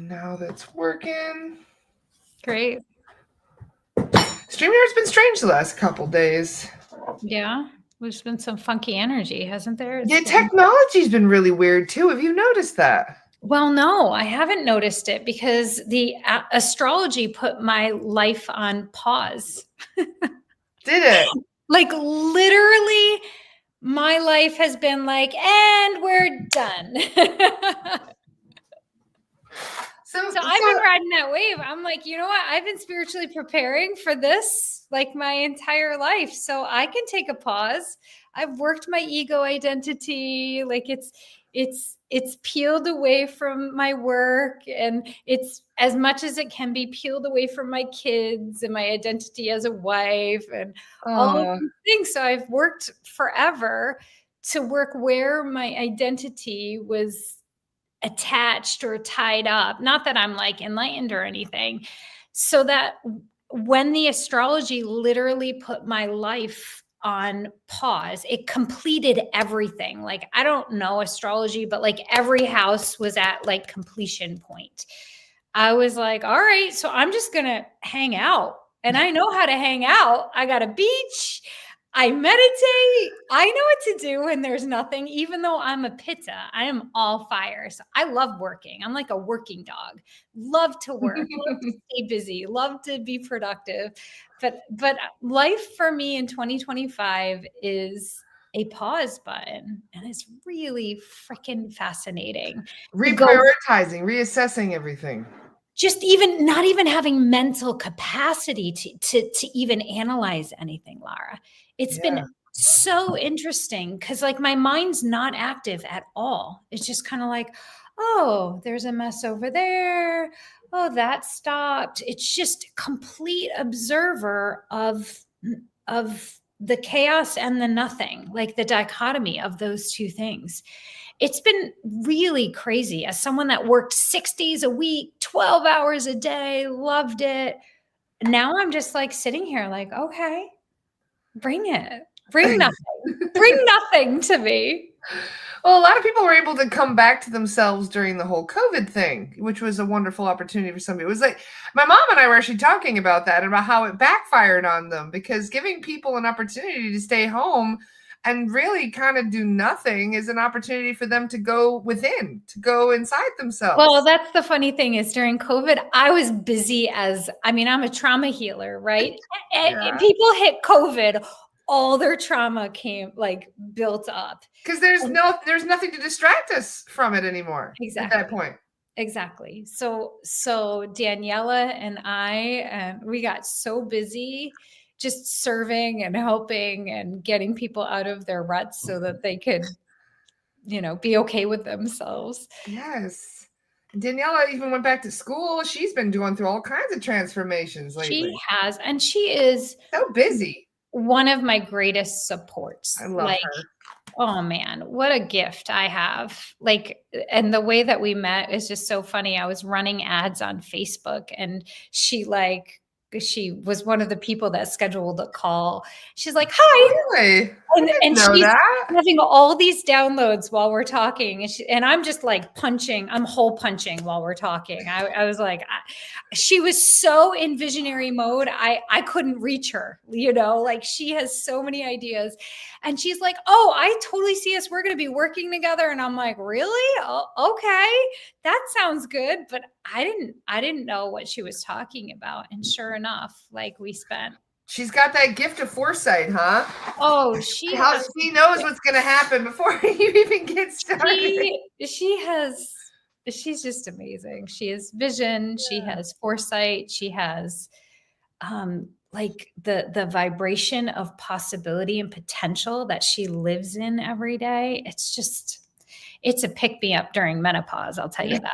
now that's working. Great. StreamYard's been strange the last couple days. Yeah. There's been some funky energy, hasn't there? Yeah, technology's been really weird too. Have you noticed that? Well, no, I haven't noticed it because the astrology put my life on pause. Did it? Like literally, my life has been like, and we're done. So I've been riding that wave. I'm like, you know what? I've been spiritually preparing for this like my entire life. So I can take a pause. I've worked my ego identity. Like it's peeled away from my work, and it's as much as it can be peeled away from my kids and my identity as a wife and all of these things. So I've worked forever to work where my identity was attached or tied up. Not that I'm like enlightened or anything. So that when the astrology literally put my life on pause, it completed everything. Like, I don't know astrology, but like every house was at like completion point. I was like, all right, so I'm just going to hang out. And I know how to hang out. I got a beach. I meditate. I know what to do when there's nothing, even though I'm a pitta. I am all fire. So I love working. I'm like a working dog. Love to work, love to stay busy, love to be productive. But life for me in 2025 is a pause button. And it's really freaking fascinating. Reprioritizing, reassessing everything. Just even not even having mental capacity to even analyze anything, Lara. It's been so interesting because like my mind's not active at all. It's just kind of like, oh, there's a mess over there. Oh, that stopped. It's just complete observer of the chaos and the nothing, like the dichotomy of those two things. It's been really crazy. As someone that worked 6 days a week, 12 hours a day, loved it. Now I'm just like sitting here like, okay, bring it. Bring nothing. Bring nothing to me. Well, a lot of people were able to come back to themselves during the whole COVID thing, which was a wonderful opportunity for somebody. It was like my mom and I were actually talking about that and about how it backfired on them, because giving people an opportunity to stay home and really kind of do nothing is an opportunity for them to go within, to go inside themselves. Well, that's the funny thing is during COVID, I was busy I'm a trauma healer, right? And people hit COVID, all their trauma came like built up. Because there's nothing to distract us from it anymore. Exactly. At that point. Exactly. So Daniela and I, we got so busy just serving and helping and getting people out of their ruts so that they could, be okay with themselves. Yes. Daniela even went back to school. She's been going through all kinds of transformations lately. She has, and she is so busy. One of my greatest supports. I love her. Oh man, what a gift I have. And the way that we met is just so funny. I was running ads on Facebook and she was one of the people that scheduled a call. She's like, hi. Really? And she's having all these downloads while we're talking. And I'm just like I'm hole punching while we're talking. I was like, she was so in visionary mode. I couldn't reach her, like she has so many ideas. And she's like, oh, I totally see us. We're going to be working together. And I'm like, really? Oh, okay. That sounds good. But I didn't know what she was talking about. And sure enough, she's got that gift of foresight, huh? Oh, she knows what's going to happen before you even get started. She's just amazing. She has vision. Yeah. She has foresight. She has, the vibration of possibility and potential that she lives in every day. It's a pick me up during menopause. I'll tell you that.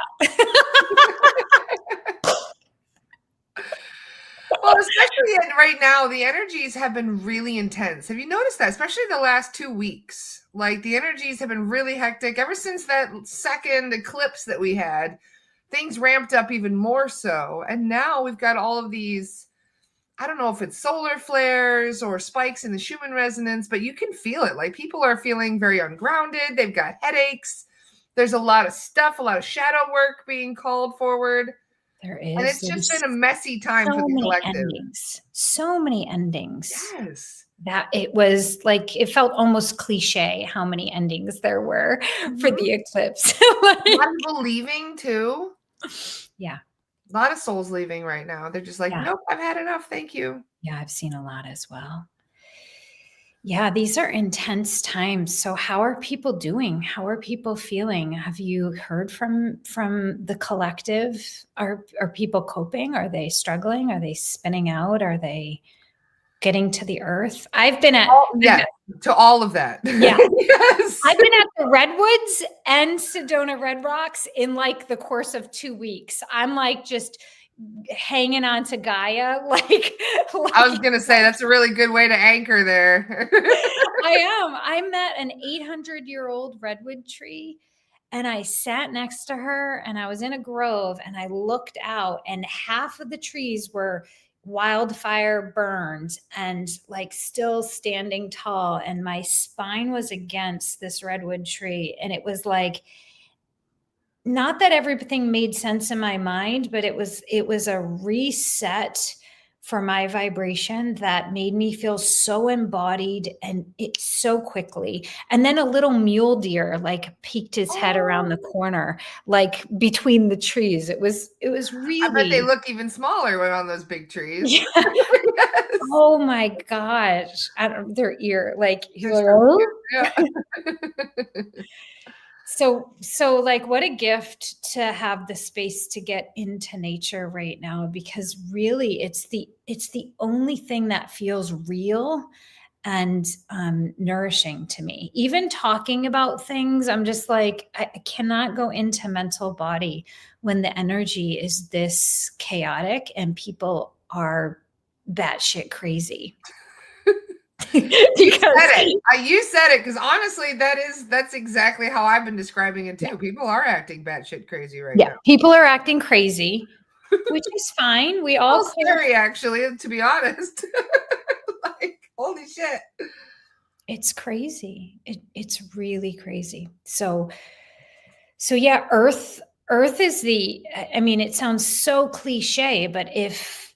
Well, especially right now, the energies have been really intense. Have you noticed that? Especially the last 2 weeks. Like the energies have been really hectic. Ever since that second eclipse that we had, things ramped up even more so. And now we've got all of these, I don't know if it's solar flares or spikes in the Schumann resonance, but you can feel it. Like people are feeling very ungrounded. They've got headaches. There's a lot of stuff, a lot of shadow work being called forward. There And is. it's just been a messy time so for the many collective. endings. So many endings. Yes. That it was like, it felt almost cliche how many endings there were for the eclipse. Like, a lot of people leaving too. Yeah. A lot of souls leaving right now. They're just like, nope, I've had enough. Thank you. Yeah, I've seen a lot as well. Yeah, these are intense times. So how are people doing? How are people feeling? Have you heard from the collective? Are people coping? Are they struggling? Are they spinning out? Are they getting to the earth? I've been at to all of that. Yeah. Yes. I've been at the Redwoods and Sedona Red Rocks in like the course of 2 weeks. I'm like just hanging on to Gaia. I was going to say, that's a really good way to anchor there. I am. I met an 800-year-old redwood tree and I sat next to her and I was in a grove and I looked out and half of the trees were wildfire burned and like still standing tall. And my spine was against this redwood tree. And it was like, not that everything made sense in my mind, but it was a reset for my vibration that made me feel so embodied and it so quickly. And then a little mule deer like peeked his head around the corner, like between the trees. It was really. I bet they look even smaller when on those big trees. Yeah. Yes. Oh my gosh. Their ear, like, oh. Yeah. So like, what a gift to have the space to get into nature right now, because really it's the only thing that feels real and nourishing to me. Even talking about things, I'm just like, I cannot go into mental body when the energy is this chaotic and people are batshit crazy. You said it because honestly, that's exactly how I've been describing it too. Yeah. People are acting batshit crazy right now. People are acting crazy, which is fine. We all scary, actually, to be honest. Like, holy shit. It's crazy. It's really crazy. So yeah, Earth is I mean, it sounds so cliche, but if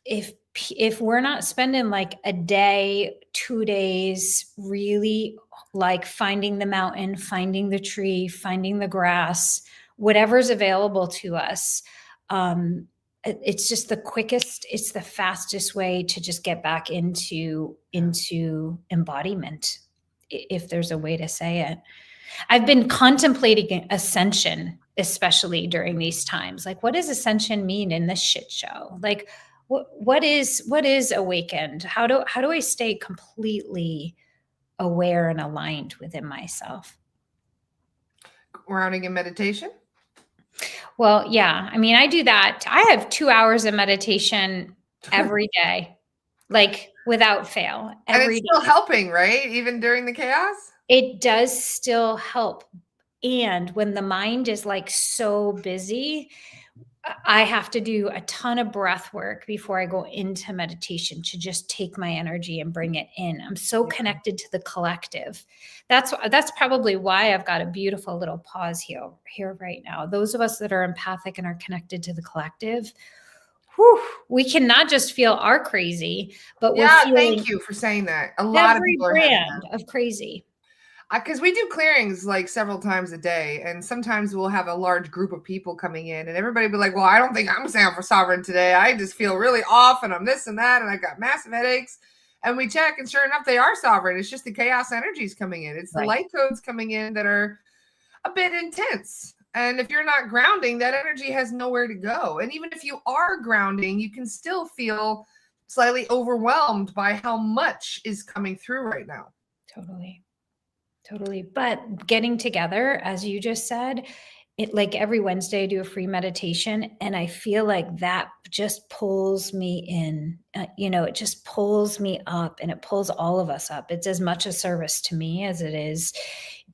we're not spending like a day, 2 days, really like finding the mountain, finding the tree, finding the grass, whatever's available to us, it's just the quickest, it's the fastest way to just get back into embodiment, if there's a way to say it. I've been contemplating ascension, especially during these times. Like, what does ascension mean in this shit show? Like, what is awakened? How do I stay completely aware and aligned within myself? Grounding in meditation? Well, yeah. I mean, I do that. I have 2 hours of meditation every day, like without fail. And it's still helping, right? Even during the chaos? It does still help. And when the mind is like so busy, I have to do a ton of breath work before I go into meditation to just take my energy and bring it in. I'm so connected to the collective. That's probably why I've got a beautiful little pause here right now. Those of us that are empathic and are connected to the collective, we can not just feel our crazy, but we're feeling. Thank you for saying that. A lot of people are brand of crazy. Because we do clearings like several times a day, and sometimes we'll have a large group of people coming in, and everybody will be like, well, I don't think I'm sovereign today. I just feel really off, and I'm this and that, and I got massive headaches. And we check, and sure enough, they are sovereign. It's just the chaos energies coming in. It's the light codes coming in that are a bit intense. And if you're not grounding, that energy has nowhere to go. And even if you are grounding, you can still feel slightly overwhelmed by how much is coming through right now. Totally. But getting together, as you just said, it, like every Wednesday I do a free meditation, and I feel like that just pulls me in, it just pulls me up, and it pulls all of us up. It's as much a service to me as it is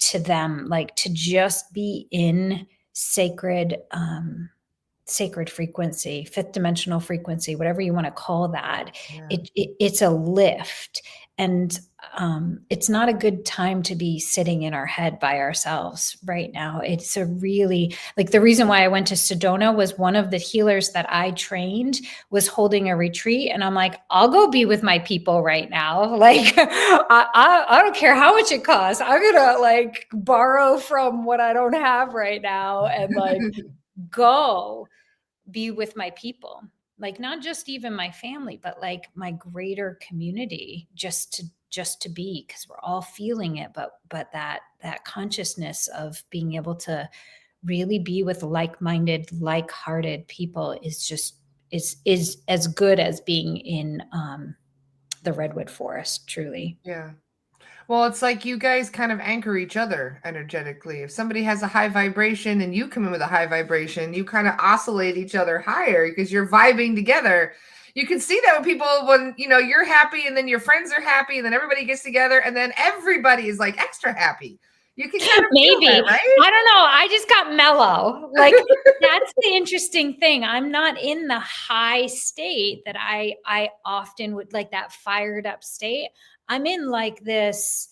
to them, like to just be in sacred frequency, fifth dimensional frequency, whatever you want to call that. Yeah. It's a lift. And it's not a good time to be sitting in our head by ourselves right now. It's a really, like, the reason why I went to Sedona was one of the healers that I trained was holding a retreat. And I'm like, I'll go be with my people right now. Like, I don't care how much it costs. I'm going to like borrow from what I don't have right now and like go be with my people. Like, not just even my family, but like my greater community, just to be, because we're all feeling it. But that consciousness of being able to really be with like-minded, like-hearted people is just is as good as being in the redwood forest, truly. Yeah. Well, it's like you guys kind of anchor each other energetically. If somebody has a high vibration and you come in with a high vibration, you kind of oscillate each other higher because you're vibing together. You can see that when people, when you're happy and then your friends are happy and then everybody gets together and then everybody is like extra happy. You can kind of maybe feel that, right? I don't know. I just got mellow. Like, that's the interesting thing. I'm not in the high state that I often would like, that fired up state. I'm in like this,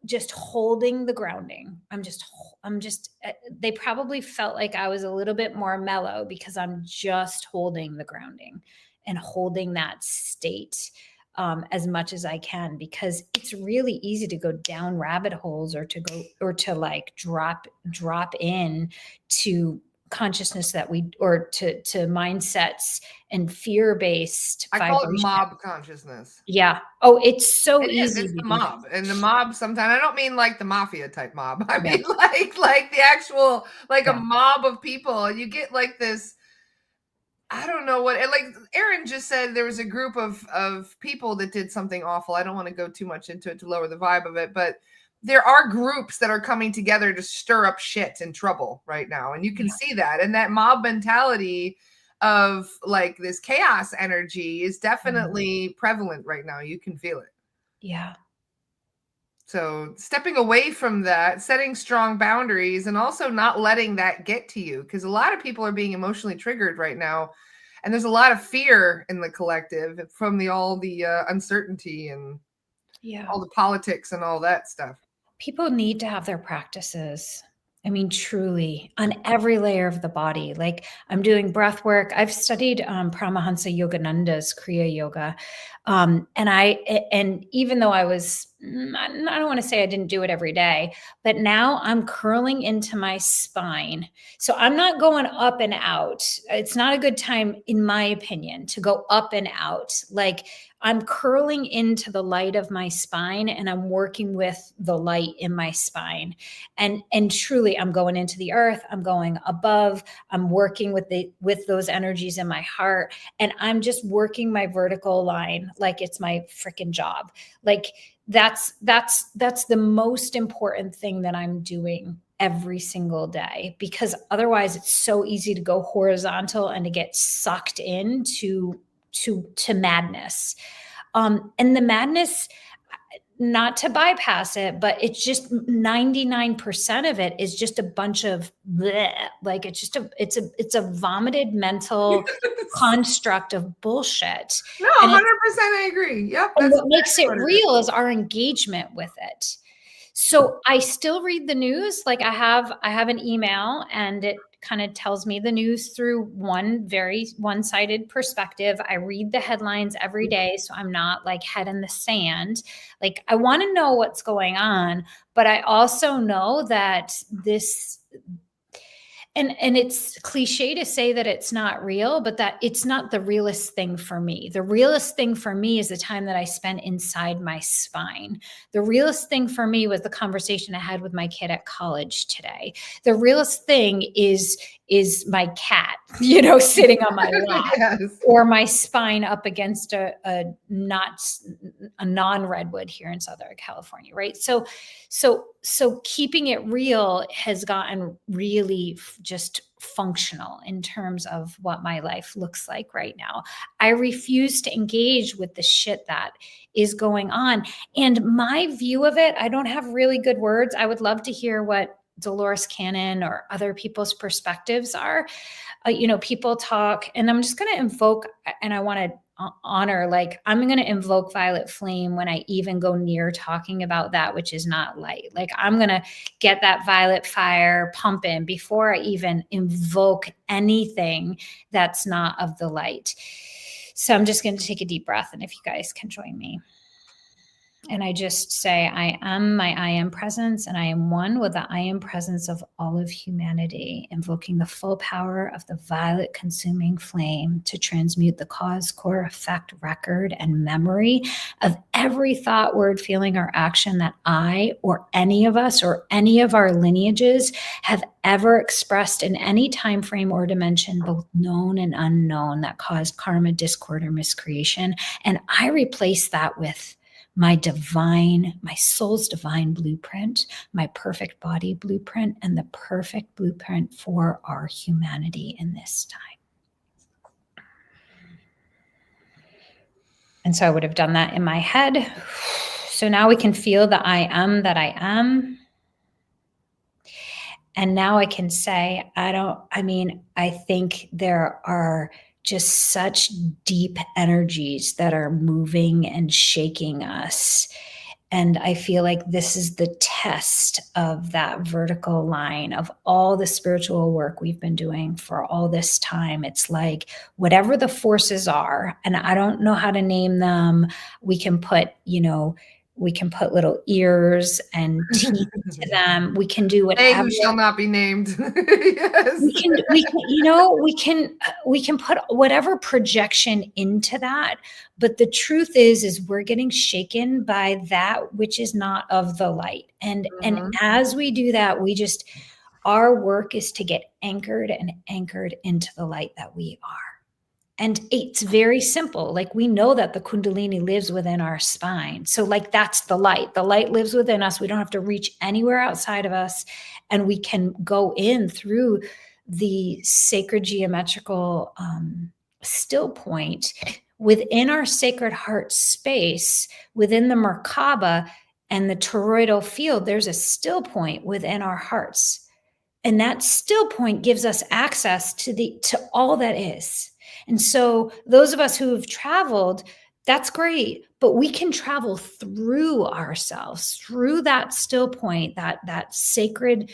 just holding the grounding. I'm just, they probably felt like I was a little bit more mellow because I'm just holding the grounding and holding that state as much as I can, because it's really easy to go down rabbit holes or to like drop in to consciousness or to mindsets and fear-based I call it mob consciousness. Yeah. Oh, it's so It is. easy. It's the mob. And the mob sometimes, I don't mean like the mafia type mob. I mean like the actual, like a mob of people. And you get like this, I don't know what, like Erin just said, there was a group of people that did something awful. I don't want to go too much into it to lower the vibe of it, but there are groups that are coming together to stir up shit and trouble right now. And you can see that. And that mob mentality of like this chaos energy is definitely prevalent right now. You can feel it. Yeah. So stepping away from that, setting strong boundaries, and also not letting that get to you, because a lot of people are being emotionally triggered right now. And there's a lot of fear in the collective from all the uncertainty and all the politics and all that stuff. People need to have their practices. I mean, truly, on every layer of the body. Like, I'm doing breath work. I've studied Paramahansa Yogananda's Kriya Yoga. And even though I don't want to say I didn't do it every day, but now I'm curling into my spine. So I'm not going up and out. It's not a good time, in my opinion, to go up and out. Like, I'm curling into the light of my spine and I'm working with the light in my spine. And truly, I'm going into the earth. I'm going above. I'm working with those energies in my heart. And I'm just working my vertical line like it's my freaking job. Like, that's the most important thing that I'm doing every single day, because otherwise it's so easy to go horizontal and to get sucked into madness. And the madness, not to bypass it, but it's just 99% of it is just a bunch of bleh. Like, it's a vomited mental construct of bullshit. No, 100% I agree. Yep. And what makes it real is our engagement with it. So I still read the news. Like, I have an email and it kind of tells me the news through one very one-sided perspective. I read the headlines every day, so I'm not like head in the sand. Like, I want to know what's going on, but I also know that this, and it's cliche to say that it's not real, but that it's not the realest thing for me. The realest thing for me is the time that I spent inside my spine. The realest thing for me was the conversation I had with my kid at college today. The realest thing is my cat, sitting on my lap, yes, or my spine up against a non-redwood here in Southern California, right? So keeping it real has gotten really just functional in terms of what my life looks like right now. I refuse to engage with the shit that is going on. And my view of it, I don't have really good words. I would love to hear what Dolores Cannon or other people's perspectives are. People talk, and I'm just going to invoke, and I want to honor, like I'm going to invoke violet flame when I even go near talking about that, which is not light. Like I'm going to get that violet fire pumping before I even invoke anything that's not of the light. So I'm just going to take a deep breath. And if you guys can join me. And I just say, I am my I am presence, and I am one with the I am presence of all of humanity, invoking the full power of the violet consuming flame to transmute the cause, core, effect, record, and memory of every thought, word, feeling, or action that I or any of us or any of our lineages have ever expressed in any time frame or dimension, both known and unknown, that caused karma, discord, or miscreation. And I replace that with my soul's divine blueprint, my perfect body blueprint, and the perfect blueprint for our humanity in this time. And so I would have done that in my head. So now we can feel the I am that I am. And now I can say, I think there are just such deep energies that are moving and shaking us. And I feel like this is the test of that vertical line of all the spiritual work we've been doing for all this time. It's like whatever the forces are, and I don't know how to name them, we can put little ears and teeth to them. We can do whatever. They who shall not be named. Yes. We can put whatever projection into that. But the truth is we're getting shaken by that which is not of the light. And as we do that, our work is to get anchored into the light that we are. And it's very simple. Like we know that the Kundalini lives within our spine. So like that's the light. The light lives within us. We don't have to reach anywhere outside of us. And we can go in through the sacred geometrical still point within our sacred heart space, within the Merkaba and the toroidal field. There's a still point within our hearts. And that still point gives us access to all that is. And so those of us who have traveled, that's great, but we can travel through ourselves, through that still point, that sacred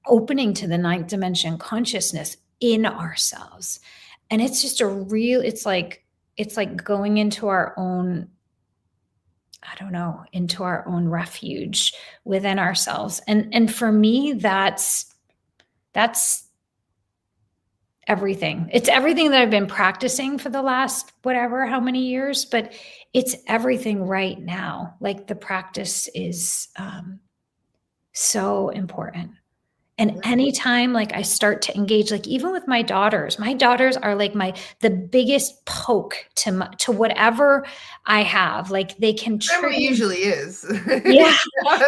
opening to the ninth dimension consciousness in ourselves. And it's just it's like going into our own, into our own refuge within ourselves. And for me, that's everything. It's everything that I've been practicing for the last how many years, but it's everything right now. Like the practice is so important. And anytime like I start to engage, like even with my daughters are like the biggest poke to whatever I have. Like they can trigger. Family usually is. Yeah.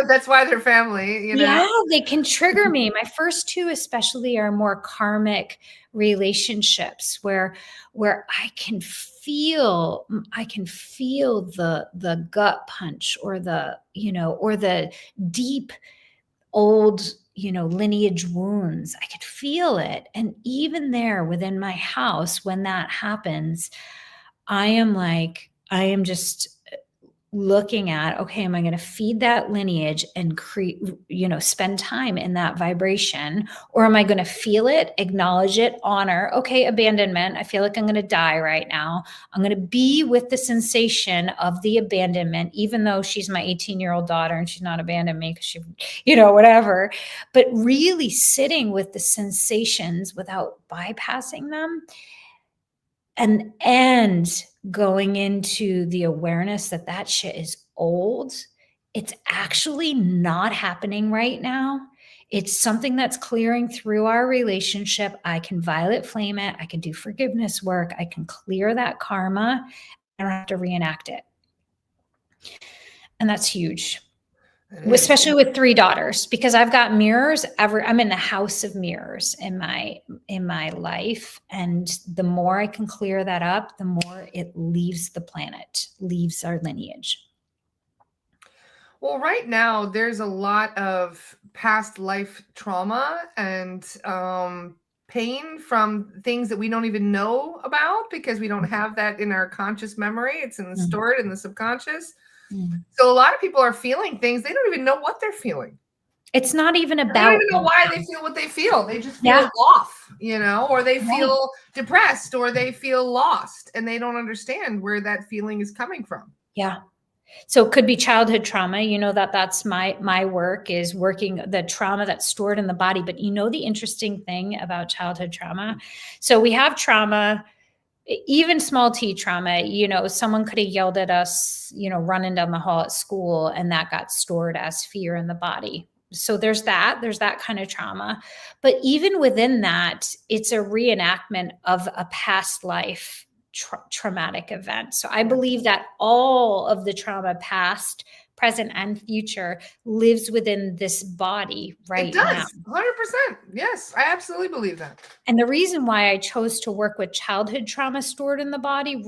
That's why they're family, Yeah, they can trigger me. My first two especially are more karmic relationships where I can feel the gut punch or the deep old lineage wounds. I could feel it. And even there within my house, when that happens, I am just looking at, okay, am I going to feed that lineage and spend time in that vibration? Or am I going to feel it, acknowledge it, honor, okay, abandonment. I feel like I'm going to die right now. I'm going to be with the sensation of the abandonment, even though she's my 18-year-old daughter and she's not abandoned me because she, whatever, but really sitting with the sensations without bypassing them. And going into the awareness that shit is old. It's actually not happening right now. It's something that's clearing through our relationship. I can violet flame it. I can do forgiveness work. I can clear that karma. I don't have to reenact it. And that's huge. Especially with 3 daughters, because I've got mirrors. I'm in the house of mirrors in my life, and the more I can clear that up, the more it leaves the planet, leaves our lineage. Well, right now there's a lot of past life trauma and pain from things that we don't even know about because we don't have that in our conscious memory. It's stored in the subconscious. So a lot of people are feeling things. They don't even know what they're feeling. It's not even about. They don't even know why they feel what they feel. They just feel off, or they feel depressed, or they feel lost, and they don't understand where that feeling is coming from. Yeah. So it could be childhood trauma. That's my work, is working the trauma that's stored in the body. But the interesting thing about childhood trauma, so we have trauma, even small t trauma, someone could have yelled at us, running down the hall at school, and that got stored as fear in the body. So there's that kind of trauma. But even within that, it's a reenactment of a past life traumatic event. So I believe that all of the trauma, past, present, and future, lives within this body right now. It does, 100%. Yes, I absolutely believe that. And the reason why I chose to work with childhood trauma stored in the body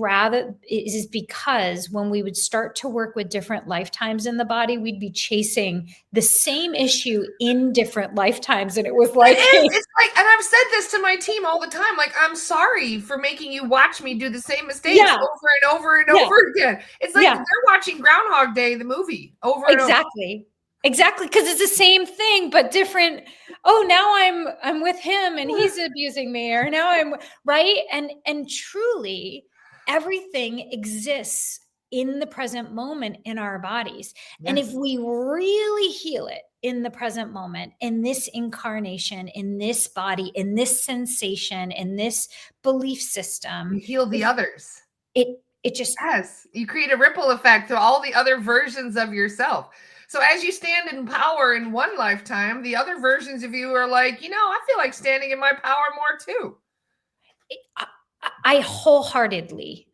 is because when we would start to work with different lifetimes in the body, we'd be chasing the same issue in different lifetimes. And it was like, it's like, and I've said this to my team all the time, like, I'm sorry for making you watch me do the same mistakes over and over and over again. It's like they're watching Groundhog Day, the movie, over and over. Exactly. Because it's the same thing, but different. Oh, now I'm with him and he's abusing me, or now I'm right. And truly everything exists in the present moment in our bodies. Yes. And if we really heal it in the present moment, in this incarnation, in this body, in this sensation, in this belief system, you heal the others. It just, yes, you create a ripple effect to all the other versions of yourself. So as you stand in power in one lifetime, the other versions of you are like, I feel like standing in my power more too. I wholeheartedly,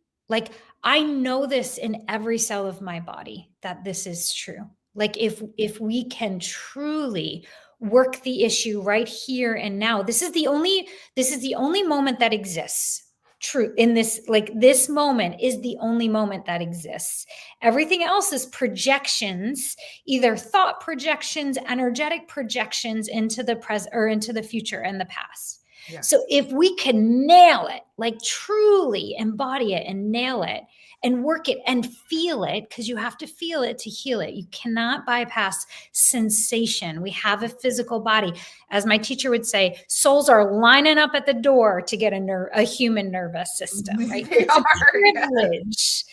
I know this in every cell of my body that this is true. Like if we can truly work the issue right here and now, this is the only moment that exists. True in this, this moment is the only moment that exists. Everything else is projections, either thought projections, energetic projections into the present or into the future and the past. Yeah. So if we can nail it, truly embody it and nail it and work it and feel it, because you have to feel it to heal it. You cannot bypass sensation. We have a physical body. As my teacher would say, souls are lining up at the door to get a human nervous system, right? It's a privilege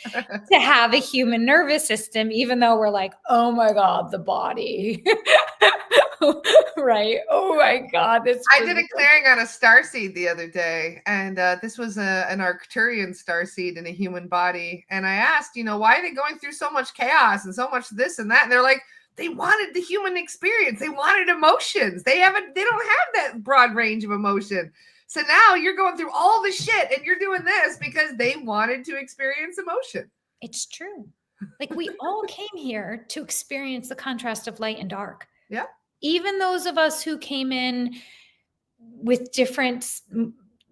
to have a human nervous system, even though we're like, oh my God, the body. Right. Oh my God. I did a clearing on a starseed the other day, and this was an Arcturian starseed in a human body. And I asked, why are they going through so much chaos and so much this and that? And they're like, they wanted the human experience. They wanted emotions. They don't have that broad range of emotion. So now you're going through all the shit and you're doing this because they wanted to experience emotion. It's true. We all came here to experience the contrast of light and dark. Yeah. Even those of us who came in with different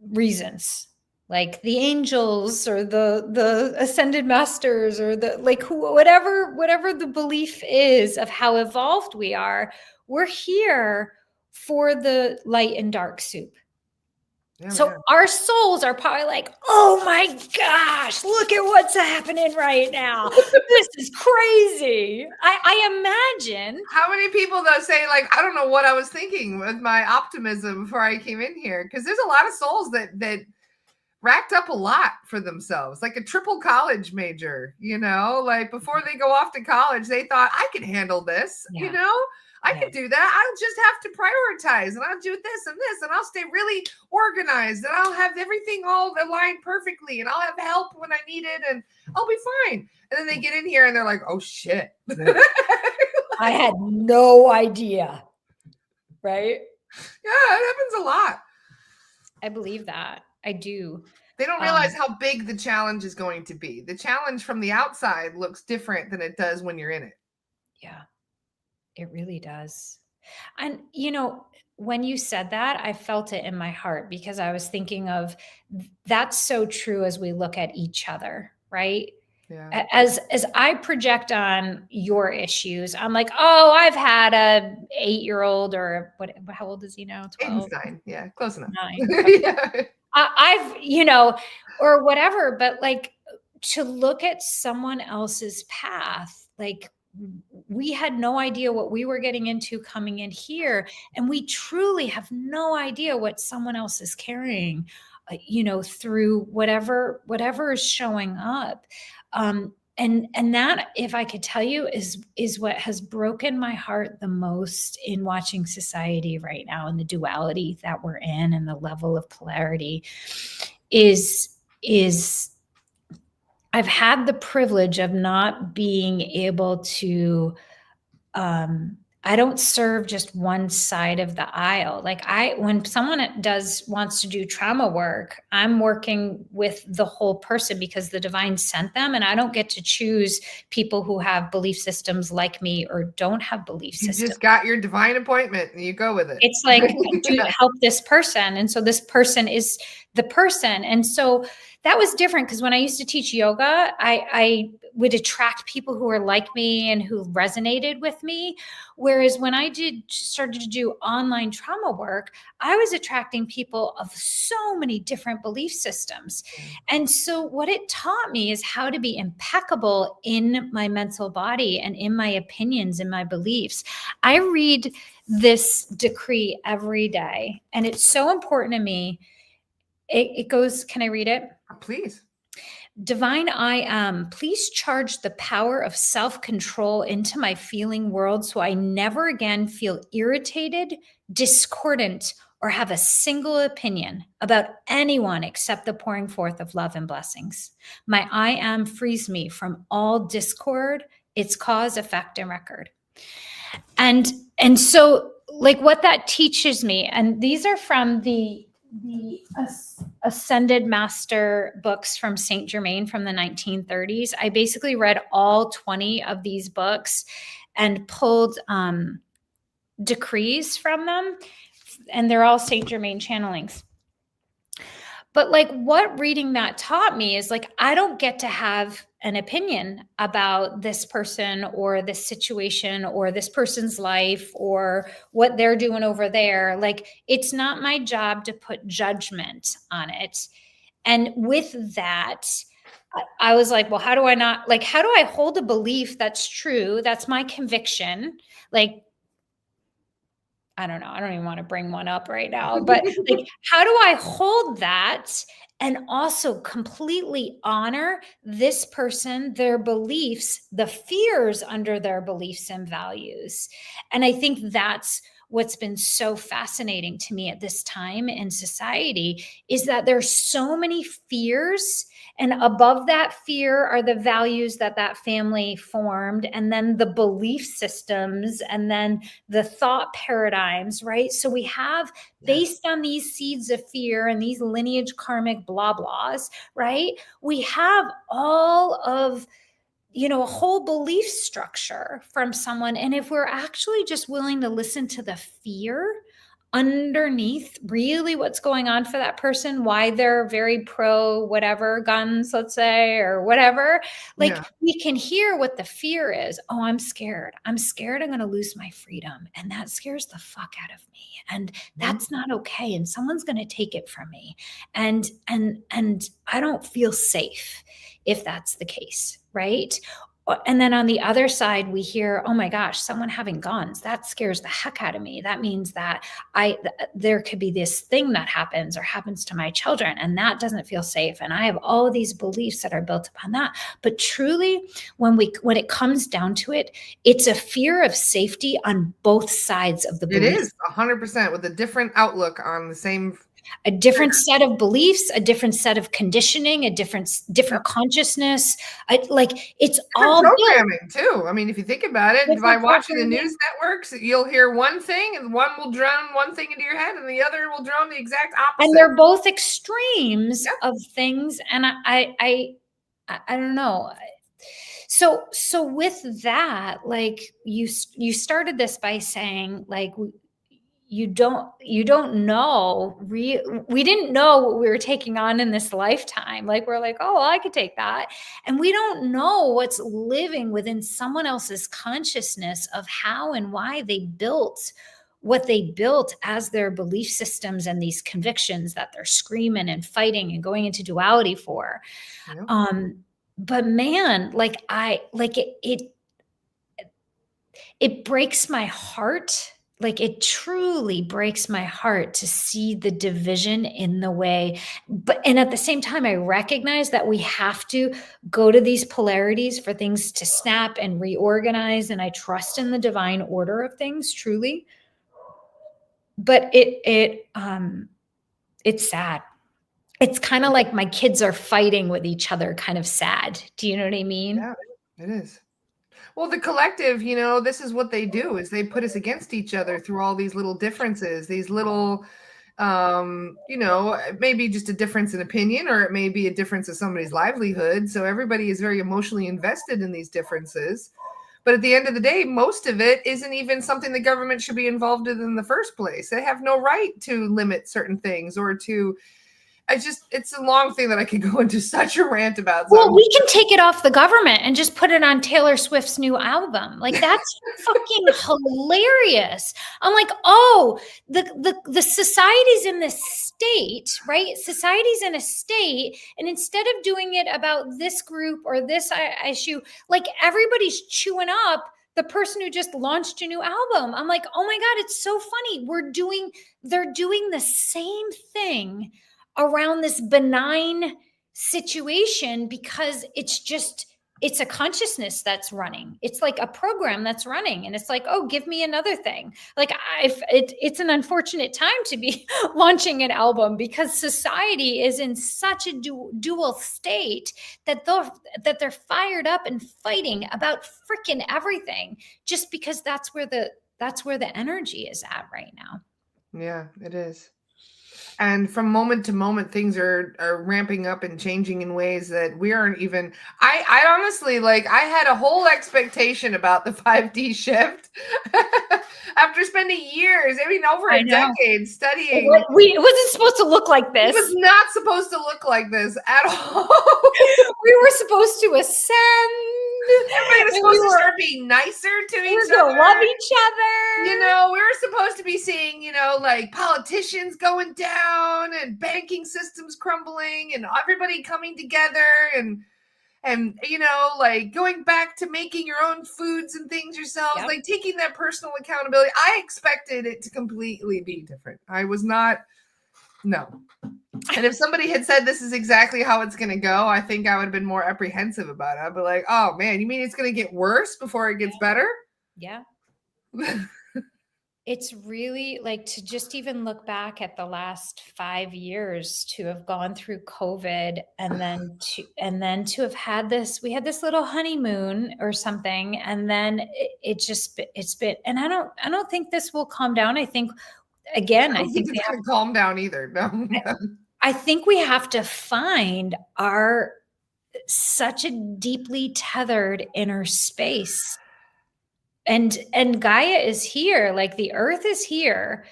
reasons, like the angels or the ascended masters or whatever the belief is of how evolved we are, we're here for the light and dark soup. Our souls are probably like, oh my gosh, look at what's happening right now. This is crazy. I imagine. How many people though say I don't know what I was thinking with my optimism before I came in here? Because there's a lot of souls that racked up a lot for themselves, like a triple college major, before they go off to college, they thought I can handle this, I can do that. I'll just have to prioritize and I'll do this and I'll stay really organized and I'll have everything all aligned perfectly and I'll have help when I need it and I'll be fine. And then they get in here and they're like, oh shit. I had no idea. Right? Yeah, it happens a lot. I believe that. I do. They don't realize how big the challenge is going to be. The challenge from the outside looks different than it does when you're in it. Yeah. It really does. And, when you said that, I felt it in my heart because I was thinking of that's so true as we look at each other, right? Yeah. As I project on your issues, I'm like, oh, I've had a 8-year-old or what, how old is he now? 12, Einstein. Yeah, close enough. 9. Okay. Yeah. I've, or whatever, but like to look at someone else's path, like we had no idea what we were getting into coming in here. And we truly have no idea what someone else is carrying, through whatever is showing up. And that, if I could tell you, is what has broken my heart the most in watching society right now, and the duality that we're in and the level of polarity is I've had the privilege of not being able to I don't serve just one side of the aisle. Like when someone wants to do trauma work, I'm working with the whole person because the divine sent them, and I don't get to choose people who have belief systems like me or don't have belief You systems. just got your divine appointment and you go with it. It's like, help this person. And so this person is the person. And so that was different because when I used to teach yoga, I would attract people who were like me and who resonated with me. Whereas when I started to do online trauma work, I was attracting people of so many different belief systems. And so what it taught me is how to be impeccable in my mental body and in my opinions and my beliefs. I read this decree every day, and it's so important to me. It goes, can I read it? Please. Divine I am, please charge the power of self-control into my feeling world so I never again feel irritated, discordant, or have a single opinion about anyone except the pouring forth of love and blessings. My I am frees me from all discord, its cause, effect, and record. And so like what that teaches me, and these are from the Ascended Master books from Saint Germain from the 1930s. I basically read all 20 of these books and pulled decrees from them, and they're all Saint Germain channelings. But like what reading that taught me is like, I don't get to have an opinion about this person or this situation or this person's life or what they're doing over there. Like, it's not my job to put judgment on it. And with that, I was like, well, how do I hold a belief that's true? That's my conviction. Like, I don't know. I don't even want to bring one up right now, but like, how do I hold that and also completely honor this person, their beliefs, the fears under their beliefs and values? And I think that's what's been so fascinating to me at this time in society is that there's so many fears, and above that fear are the values that family formed, and then the belief systems, and then the thought paradigms, right? So we have, based on these seeds of fear and these lineage karmic blah blahs, right? We have all of, a whole belief structure from someone. And if we're actually just willing to listen to the fear underneath really what's going on for that person, why they're very pro whatever guns, let's say, or whatever, we can hear what the fear is. Oh, I'm scared I'm going to lose my freedom, and that scares the fuck out of me, and that's not okay, and someone's going to take it from me, and I don't feel safe if that's the case, right? And then on the other side, we hear, oh my gosh, someone having guns, that scares the heck out of me. That means that there could be this thing that happens or happens to my children, and that doesn't feel safe. And I have all of these beliefs that are built upon that. But truly, when it comes down to it, it's a fear of safety on both sides of the belief. It is 100% with a different outlook on the same. A different set of beliefs, a different set of conditioning, a different consciousness. It's all programming too. I mean, if you think about it, by watching the news networks, you'll hear one thing and one will drown one thing into your head and the other will drown the exact opposite. And they're both extremes of things. And I don't know. So with that, like you started this by saying, like, you don't know, we didn't know what we were taking on in this lifetime. Like, we're like, oh, well, I could take that. And we don't know what's living within someone else's consciousness of how and why they built what they built as their belief systems and these convictions that they're screaming and fighting and going into duality for. Yeah. But man, like it breaks my heart. Like, it truly breaks my heart to see the division in the way. And at the same time, I recognize that we have to go to these polarities for things to snap and reorganize. And I trust in the divine order of things, truly. But it's sad. It's kind of like my kids are fighting with each other, kind of sad. Do you know what I mean? Yeah, it is. Well, the collective, this is what they do, is they put us against each other through all these little differences, these little, maybe just a difference in opinion, or it may be a difference of somebody's livelihood. So everybody is very emotionally invested in these differences. But at the end of the day, most of it isn't even something the government should be involved in the first place. They have no right to limit certain things or to it's a long thing that I could go into such a rant about. Well, we can take it off the government and just put it on Taylor Swift's new album. Like, that's fucking hilarious. I'm like, oh, the society's in this state, right? Society's in a state, and instead of doing it about this group or this issue, like, everybody's chewing up the person who just launched a new album. I'm like, oh my God, it's so funny. They're doing the same thing around this benign situation, because it's a consciousness that's running. It's like a program that's running, and it's like, oh, give me another thing. Like, it's an unfortunate time to be launching an album, because society is in such a dual state that they're fired up and fighting about freaking everything, just because that's where the energy is at right now. Yeah, it is. And from moment to moment, things are ramping up and changing in ways that we aren't even. I honestly, like, I had a whole expectation about the 5D shift after spending years, over a decade studying. It wasn't supposed to look like this. It was not supposed to look like this at all. We were supposed to ascend. Everybody was supposed to start being nicer to each other. Love each other. We were supposed to be seeing, like, politicians going down and banking systems crumbling and everybody coming together and like going back to making your own foods and things yourselves, yep. Like taking that personal accountability. I expected it to completely be different. I was not, no. And if somebody had said this is exactly how it's going to go, I think I would have been more apprehensive about it. I'd be like, oh man, you mean it's going to get worse before it gets better? Yeah. It's really, like, to just even look back at the last 5 years, to have gone through COVID and then to have had this, we had this little honeymoon or something. And then it's been, and I don't think this will calm down. I think, again, I think it's going to calm down either. No. I think we have to find such a deeply tethered inner space. And Gaia is here, like the earth is here.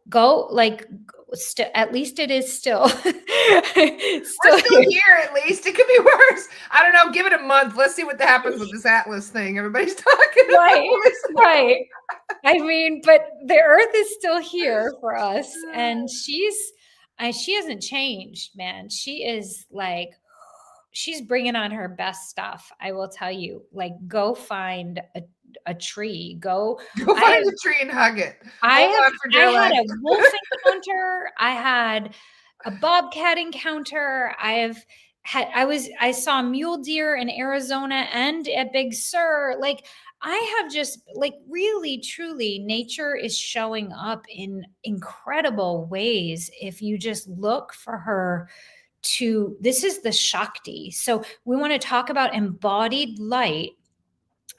Go, like, at least it is still. We're still here, at least. It could be worse. I don't know. Give it a month. Let's see what happens with this Atlas thing. Everybody's talking about this. Right. I mean, but the earth is still here for us. And she hasn't changed, man. She is like, she's bringing on her best stuff. I will tell you, like, go find a tree. Go find a tree and hug it. I had a wolf encounter. I had a bobcat encounter. I saw mule deer in Arizona and at Big Sur. Like, I have just, like, really, truly, nature is showing up in incredible ways if you just look for her. This is the Shakti. So we want to talk about embodied light.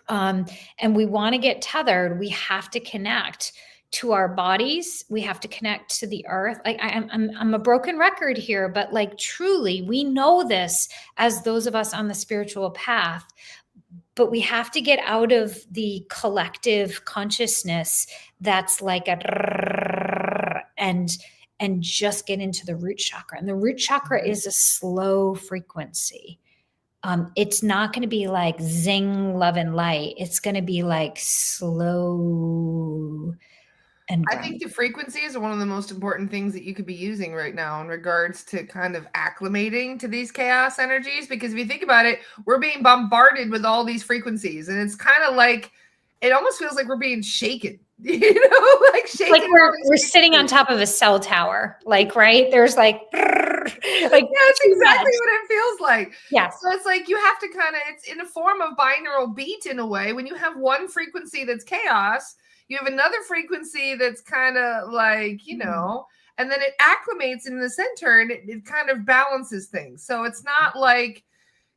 And we want to get tethered. We have to connect to our bodies. We have to connect to the earth. Like, I'm a broken record here, but, like, truly, we know this as those of us on the spiritual path, but we have to get out of the collective consciousness that's like a and just get into the root chakra. And the root chakra is a slow frequency. It's not going to be like zing, love, and light. It's going to be like slow and I grounded. think the frequencies are one of the most important things that you could be using right now in regards to kind of acclimating to these chaos energies. Because if you think about it, we're being bombarded with all these frequencies, and it's kind of like, it almost feels like we're being shaken, like shaken. Like we're sitting on top of a cell tower, like, right? There's like that's exactly what it feels like. Yeah. So it's like you have to kind of, it's in a form of binaural beat in a way. When you have one frequency that's chaos, you have another frequency that's kind of like, and then it acclimates in the center, and it kind of balances things. So it's not like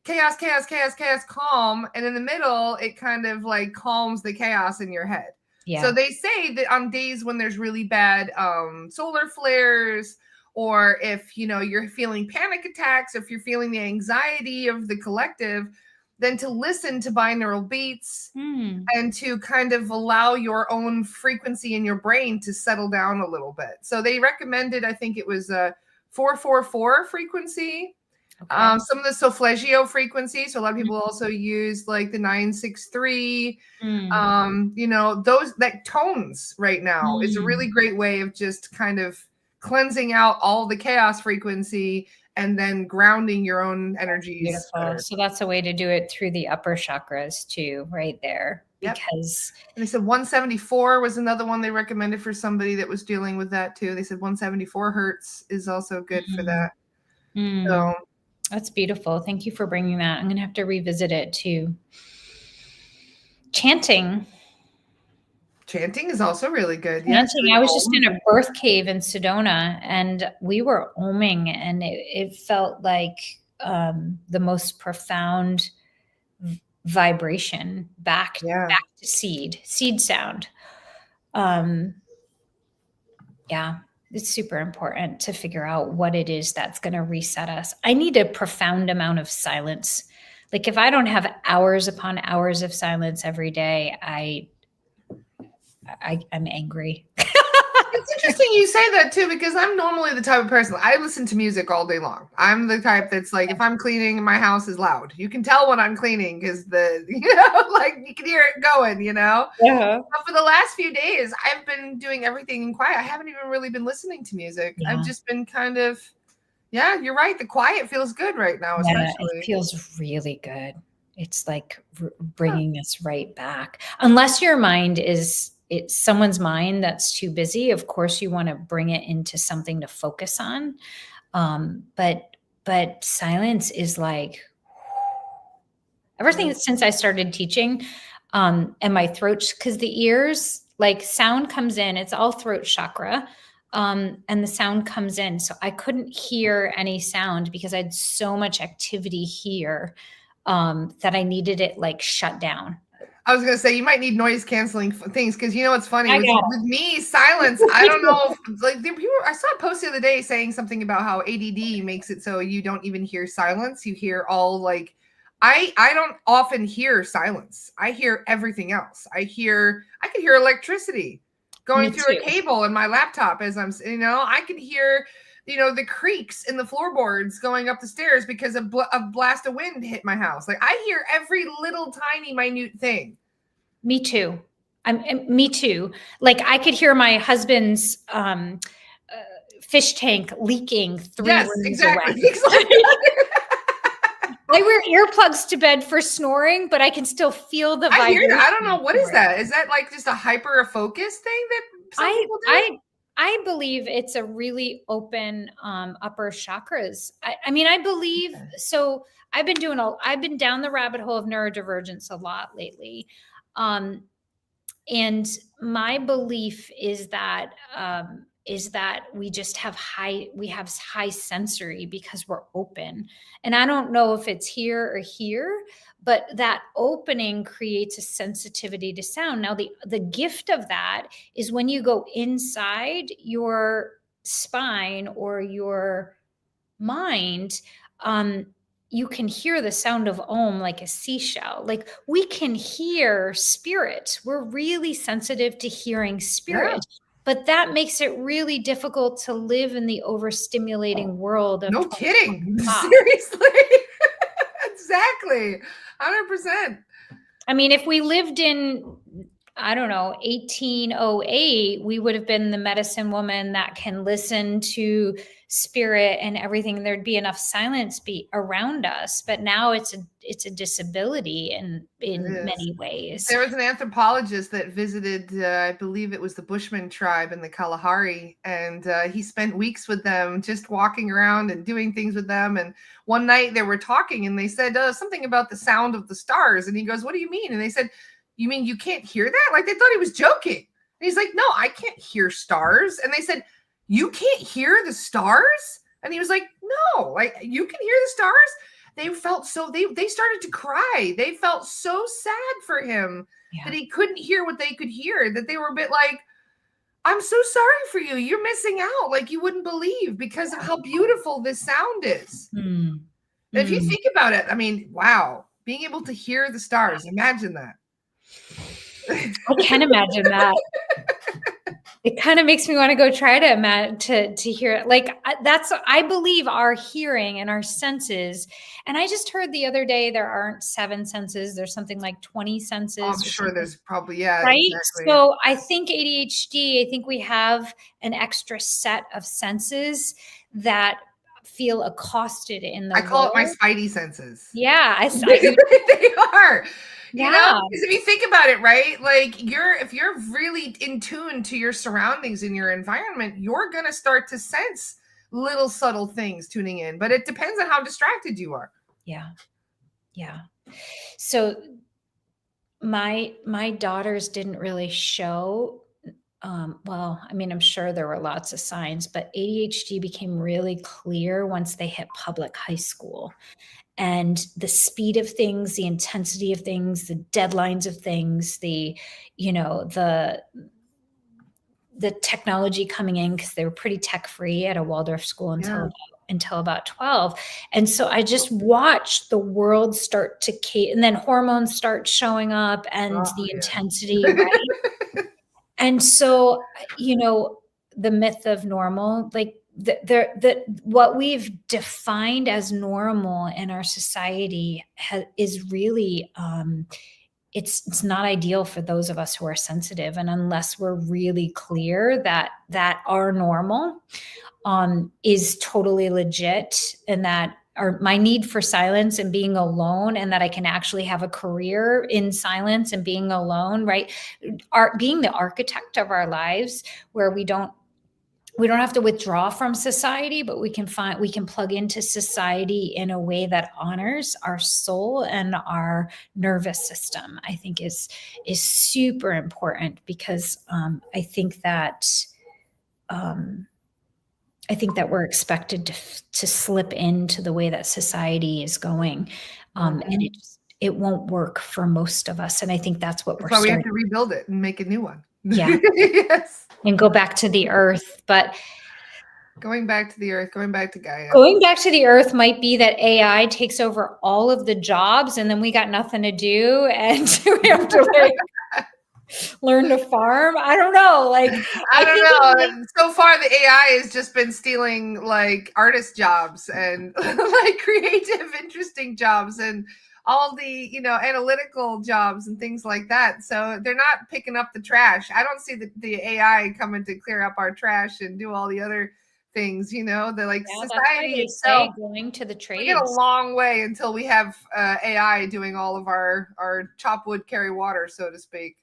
chaos, chaos, chaos, chaos, calm. And in the middle, it kind of like calms the chaos in your head. Yeah. So they say that on days when there's really bad solar flares, or if, you're feeling panic attacks, if you're feeling the anxiety of the collective, then to listen to binaural beats and to kind of allow your own frequency in your brain to settle down a little bit. So they recommended, I think it was a 444 frequency. Okay. Some of the solfeggio frequency. So a lot of people also use like the 963. Those that tones right now is a really great way of just kind of cleansing out all the chaos frequency and then grounding your own energies. Beautiful. So that's a way to do it through the upper chakras too, right there. Because and they said 174 was another one they recommended for somebody that was dealing with that too. They said 174 hertz is also good for that. So that's beautiful. Thank you for bringing that. I'm going to have to revisit it too. Chanting is also really good. Chanting. I was just in a birth cave in Sedona, and we were oming, and it felt like the most profound vibration back to seed sound. It's super important to figure out what it is that's going to reset us. I need a profound amount of silence. Like if I don't have hours upon hours of silence every day, I'm angry. It's interesting you say that too, because I'm normally the type of person, I listen to music all day long. I'm the type that's like, if I'm cleaning, my house is loud. You can tell when I'm cleaning because like you can hear it going, Yeah. But for the last few days, I've been doing everything in quiet. I haven't even really been listening to music. Yeah. I've just been kind of, you're right. The quiet feels good right now, especially. It feels really good. It's like bringing us right back. Unless your mind it's someone's mind that's too busy. Of course, you want to bring it into something to focus on. But silence is like, ever since I started teaching, and my throat, because the ears, like sound comes in, it's all throat chakra. And the sound comes in. So I couldn't hear any sound because I had so much activity here that I needed it like shut down. I was going to say, you might need noise canceling things because what's funny with me, silence. I don't know. I saw a post the other day saying something about how ADD makes it so you don't even hear silence. You hear all like, I don't often hear silence. I hear everything else. I could hear electricity going through a cable in my laptop as I'm, I can hear, the creaks in the floorboards going up the stairs because a blast of wind hit my house. Like I hear every little tiny minute thing. Me too. Me too. Like I could hear my husband's fish tank leaking 3 rooms away. Exactly. I wear earplugs to bed for snoring, but I can still feel the vibration. I don't know. What is that? Is that like just a hyper focus thing that some people do? I believe it's a really open upper chakras. I believe so. I've been down the rabbit hole of neurodivergence a lot lately. And my belief is that we just have high sensory because we're open. And I don't know if it's here or here, but that opening creates a sensitivity to sound. Now, the gift of that is when you go inside your spine or your mind, you can hear the sound of Om like a seashell. Like we can hear spirit. We're really sensitive to hearing spirit. But that makes it really difficult to live in the overstimulating world of No kidding. 2025. Seriously. Exactly. 100%. I mean, if we lived in, I don't know, 1808, we would have been the medicine woman that can listen to spirit and everything. There'd be enough silence be around us. But now it's a disability in many ways. There was an anthropologist that visited, I believe it was the Bushman tribe in the Kalahari, and he spent weeks with them, just walking around and doing things with them. And one night they were talking, and they said something about the sound of the stars. And he goes, "What do you mean?" And they said, "You mean you can't hear that?" Like, they thought he was joking. And he's like, "No, I can't hear stars." And they said, "You can't hear the stars?" And he was like, "No, like, you can hear the stars." They felt so, they started to cry. They felt so sad for him that he couldn't hear what they could hear, that they were a bit like, "I'm so sorry for you. You're missing out. Like, you wouldn't believe, because of how beautiful this sound is." If you think about it, I mean, wow, being able to hear the stars, imagine that. I can imagine that. It kind of makes me want to go try to imagine to hear it. Like, I believe our hearing and our senses. And I just heard the other day, there aren't 7 senses. There's something like 20 senses. I'm sure there's probably, yeah. Right. Exactly. So I think ADHD, I think we have an extra set of senses that feel accosted in the I call world. it my spidey senses. Yeah. They are. Yeah. You know, because if you think about it, right, like, if you're really in tune to your surroundings and your environment, you're going to start to sense little subtle things tuning in, but it depends on how distracted you are. Yeah. Yeah. So my daughters didn't really show, well, I mean, I'm sure there were lots of signs, but ADHD became really clear once they hit public high school. And the speed of things, the intensity of things, the deadlines of things, the technology coming in, because they were pretty tech free at a Waldorf school until about 12. And so I just watched the world start to and then hormones start showing up, and the intensity, right? And so, the myth of normal, like, what we've defined as normal in our society is really, it's not ideal for those of us who are sensitive. And unless we're really clear that our normal is totally legit, and that my need for silence and being alone, and that I can actually have a career in silence and being alone, right? Being the architect of our lives, where we don't have to withdraw from society, but we can plug into society in a way that honors our soul and our nervous system, I think is super important, because I think that we're expected to slip into the way that society is going, and it won't work for most of us. And I think that's what we have to rebuild it and make a new one. Yeah. Yes. And go back to the earth. But going back to the earth, going back to Gaia. Going back to the earth might be that AI takes over all of the jobs, and then we got nothing to do, and we have to learn to farm. I don't know. Like, I don't know. So far, the AI has just been stealing, like, artist jobs and like creative, interesting jobs, and all the, analytical jobs and things like that. So they're not picking up the trash. I don't see the AI coming to clear up our trash and do all the other things, they're like, society itself going to the trades. We get a long way until we have AI doing all of our chop wood, carry water, so to speak.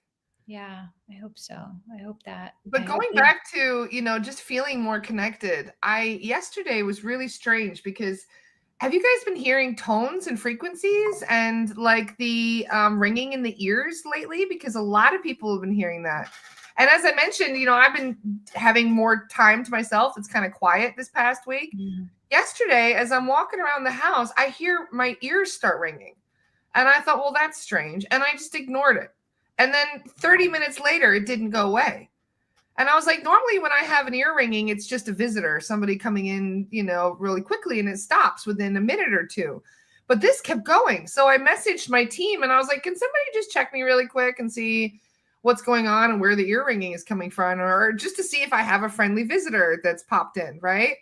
Yeah, I hope so. I hope that. But going back to, just feeling more connected, yesterday was really strange, because have you guys been hearing tones and frequencies and like the ringing in the ears lately? Because a lot of people have been hearing that. And as I mentioned, I've been having more time to myself. It's kind of quiet this past week. Mm. Yesterday, as I'm walking around the house, I hear my ears start ringing. And I thought, well, that's strange. And I just ignored it. And then 30 minutes later, it didn't go away. And I was like, normally when I have an ear ringing, it's just a visitor, somebody coming in, really quickly, and it stops within a minute or two. But this kept going. So I messaged my team and I was like, can somebody just check me really quick and see what's going on and where the ear ringing is coming from, or just to see if I have a friendly visitor that's popped in, right?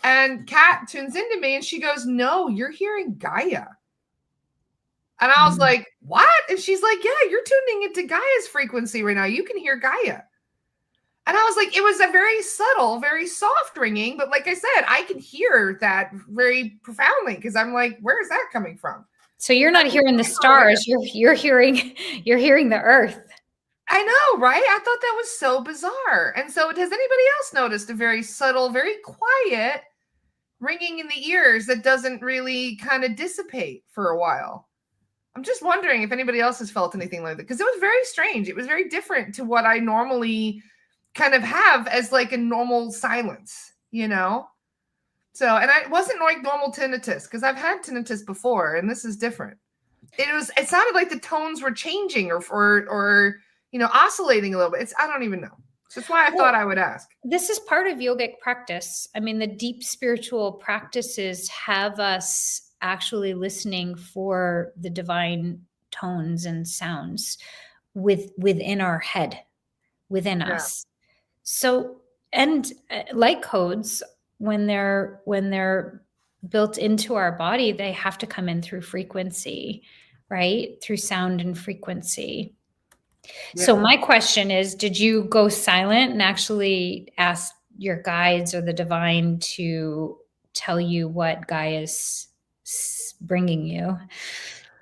And Kat tunes into me and she goes, no, you're hearing Gaia. And I was like, what? And she's like, yeah, you're tuning into Gaia's frequency right now. You can hear Gaia. And I was like, it was a very subtle, very soft ringing. But like I said, I can hear that very profoundly because I'm like, where is that coming from? So you're not hearing the stars. You're hearing the earth. I know, right? I thought that was so bizarre. And so has anybody else noticed a very subtle, very quiet ringing in the ears that doesn't really kind of dissipate for a while? I'm just wondering if anybody else has felt anything like that, because it was very strange. It was very different to what I normally kind of have as like a normal silence, you know? So, and it wasn't like normal tinnitus, because I've had tinnitus before, and this is different. It sounded like the tones were changing or you know, oscillating a little bit. I don't even know. So that's why I thought I would ask. This is part of yogic practice. I mean, the deep spiritual practices have us actually listening for the divine tones and sounds within our head, within us. So, and light codes, when they're built into our body, they have to come in through frequency, right? Through sound and frequency. Yeah. So my question is, did you go silent and actually ask your guides or the divine to tell you what Gaia is bringing you,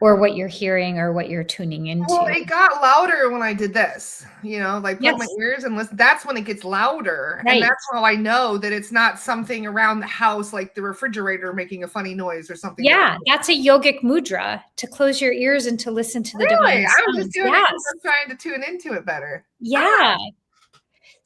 or what you're hearing or what you're tuning into? Well, it got louder when I did this, you know, like plug my ears and listen. That's when it gets louder. Right. And that's how I know that it's not something around the house, like the refrigerator making a funny noise or something. Yeah, that's a yogic mudra, to close your ears and to listen to the divine sounds. I was just doing it because I'm trying to tune into it better. Yeah.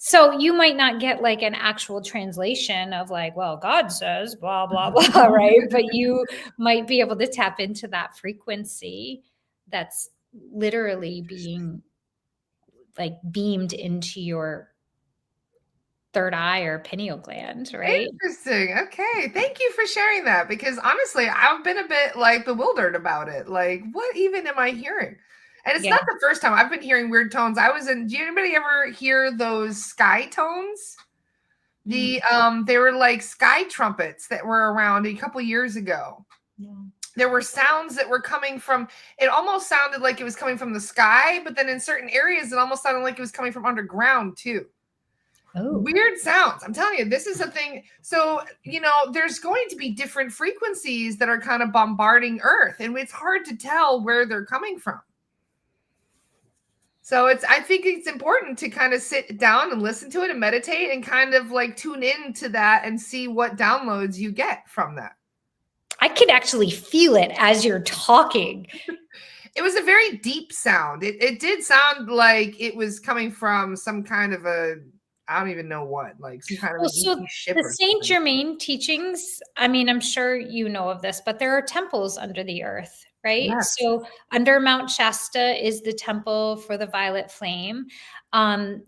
So you might not get like an actual translation of like, well, God says blah, blah, blah, right? But you might be able to tap into that frequency that's literally being like beamed into your third eye or pineal gland, right? Interesting. Okay. Thank you for sharing that, because honestly, I've been a bit like bewildered about it. Like, what even am I hearing? And it's not the first time I've been hearing weird tones. Do anybody ever hear those sky tones? They were like sky trumpets that were around a couple years ago. Yeah. There were sounds that were coming from, it almost sounded like it was coming from the sky, but then in certain areas, it almost sounded like it was coming from underground too. Oh. Weird sounds. I'm telling you, this is a thing. So, you know, there's going to be different frequencies that are kind of bombarding Earth, and it's hard to tell where they're coming from. So I think it's important to kind of sit down and listen to it and meditate and kind of like tune into that and see what downloads you get from that. I could actually feel it as you're talking. It was a very deep sound. It did sound like it was coming from some kind of I don't even know what, like some kind of ship. The Saint Germain teachings, I mean, I'm sure you know of this, but there are temples under the earth, right? Yes. So under Mount Shasta is the temple for the violet flame.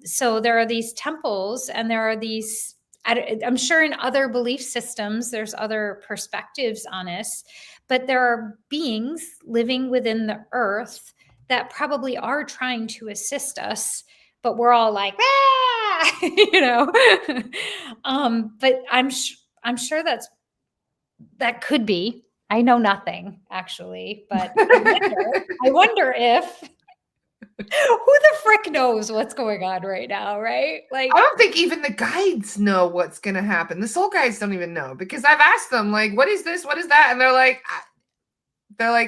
So there are these temples, and there are these, I'm sure in other belief systems, there's other perspectives on this, but there are beings living within the earth that probably are trying to assist us, but we're all like, ah! You know, but I'm sure that could be. I know nothing actually, but I wonder if who the frick knows what's going on right now, right? Like, I don't think even the guides know what's going to happen. The soul guides don't even know, because I've asked them, like, what is this? What is that? And they're like,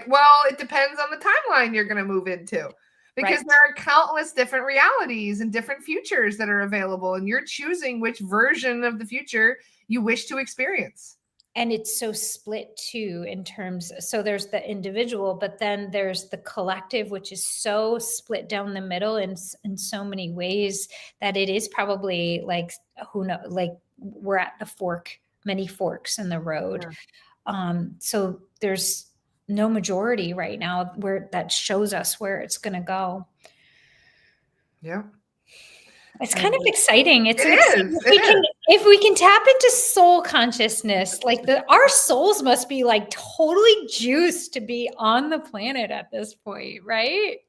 well, it depends on the timeline you're going to move into. Because there are countless different realities and different futures that are available, and you're choosing which version of the future you wish to experience. And it's so split too in terms, so there's the individual, but then there's the collective, which is so split down the middle in so many ways that it is probably like, who knows, like we're at the many forks in the road. Yeah. So there's no majority right now where that shows us where it's going to go. Yeah. It's kind of exciting. If we can tap into soul consciousness, like our souls must be like totally juiced to be on the planet at this point, right?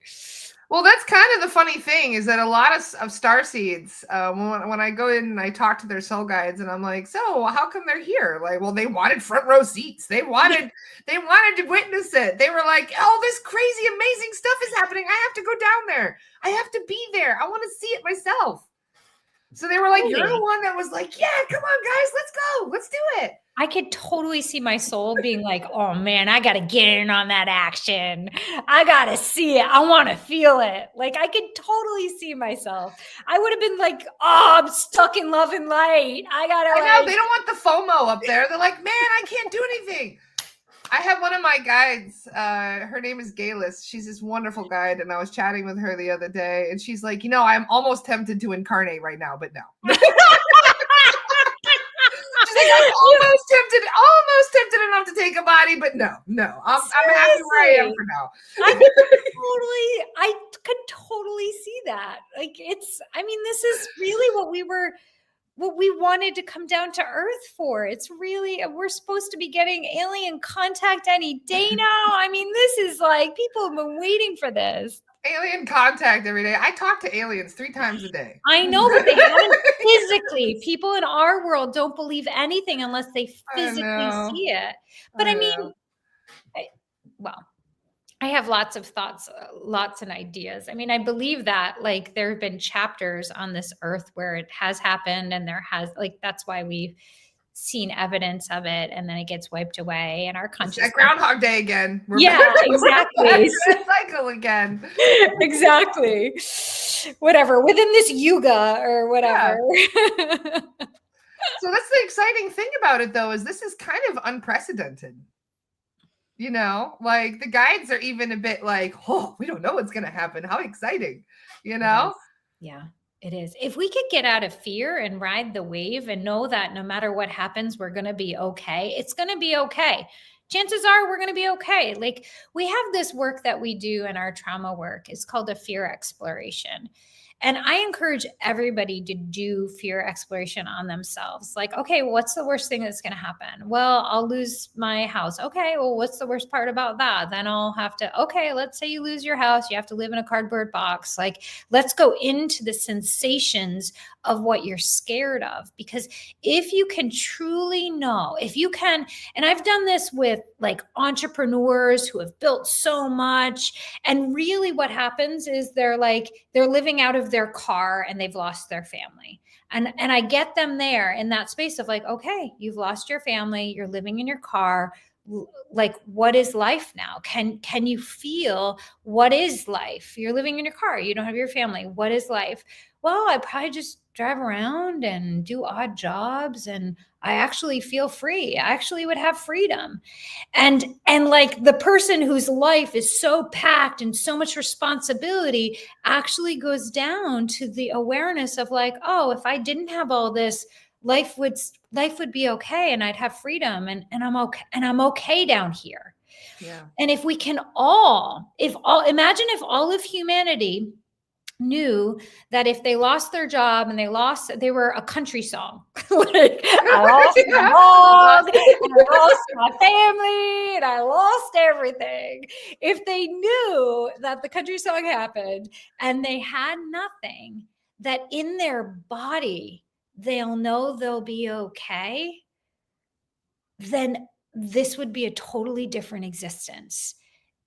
Well, that's kind of the funny thing is that a lot of star seeds, when I go in and I talk to their soul guides, and I'm like, so how come they're here? Like, well, they wanted front row seats. They wanted to witness it. They were like, oh, this crazy, amazing stuff is happening. I have to go down there. I have to be there. I want to see it myself. So they were like, you're the one that was like, yeah, come on, guys, let's go. Let's do it. I could totally see my soul being like, oh man, I got to get in on that action. I got to see it. I want to feel it. Like I could totally see myself. I would have been like, oh, I'm stuck in love and light. I know, they don't want the FOMO up there. They're like, man, I can't do anything. I have one of my guides. Her name is Galis. She's this wonderful guide. And I was chatting with her the other day. And she's like, I'm almost tempted to incarnate right now, but no. I'm almost tempted enough to take a body, but no. I'm happy where I am for now. I could totally see that. Like this is really what we wanted to come down to earth for. It's really, we're supposed to be getting alien contact any day now. This is like, people have been waiting for this. Alien contact every day. I talk to aliens 3 times a day. I know, but they haven't physically. People in our world don't believe anything unless they physically see it. But I have lots of thoughts, lots of ideas. I believe that like there have been chapters on this earth where it has happened, and that's why we've seen evidence of it, and then it gets wiped away, and our consciousness. Groundhog Day again. Exactly. Cycle again. Exactly. Whatever, within this yuga or whatever. Yeah. So that's the exciting thing about it, though, is this is kind of unprecedented. Like the guides are even a bit like, oh, we don't know what's going to happen. How exciting, Yeah. It is. If we could get out of fear and ride the wave and know that no matter what happens, we're going to be okay. It's going to be okay. Chances are we're going to be okay. Like we have this work that we do in our trauma work. It's called a fear exploration. And I encourage everybody to do fear exploration on themselves. Like, okay, what's the worst thing that's going to happen? Well, I'll lose my house. Okay, well, what's the worst part about that? Then I'll have to, okay, let's say you lose your house. You have to live in a cardboard box. Like, let's go into the sensations of what you're scared of. Because if you can truly know, and I've done this with like entrepreneurs who have built so much. And really what happens is they're living out of their car and they've lost their family. And I get them there in that space of like, okay, you've lost your family, you're living in your car. Like, what is life now? Can you feel what is life? You're living in your car. You don't have your family. What is life? Well, I probably just drive around and do odd jobs, and I actually feel free. I actually would have freedom. And like the person whose life is so packed and so much responsibility actually goes down to the awareness of like, oh, if I didn't have all this, life would be okay, and I'd have freedom, and I'm okay down here. Yeah. And if we can imagine if all of humanity knew that if they lost their job and they were a country song, like I lost my dog, and I lost my family, and I lost everything. If they knew that the country song happened and they had nothing, that in their body they'll know they'll be okay, then this would be a totally different existence.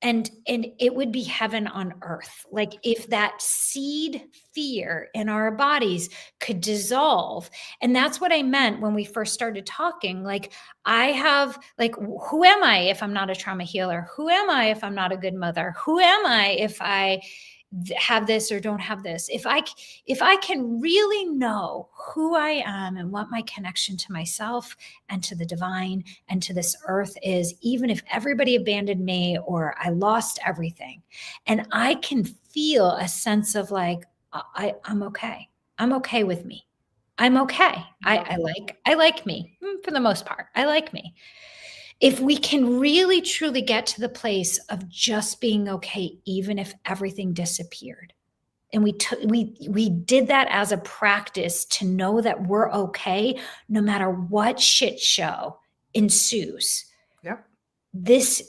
And it would be heaven on earth. Like if that seed fear in our bodies could dissolve. And that's what I meant when we first started talking. Like who am I if I'm not a trauma healer? Who am I if I'm not a good mother? Who am I if I have this or don't have this? If I can really know who I am and what my connection to myself and to the divine and to this earth is, even if everybody abandoned me or I lost everything, and I can feel a sense of like, I'm okay. I'm okay with me. I'm okay. I like me for the most part. I like me. If we can really truly get to the place of just being okay, even if everything disappeared, and we did that as a practice to know that we're okay, no matter what shit show ensues. Yep. This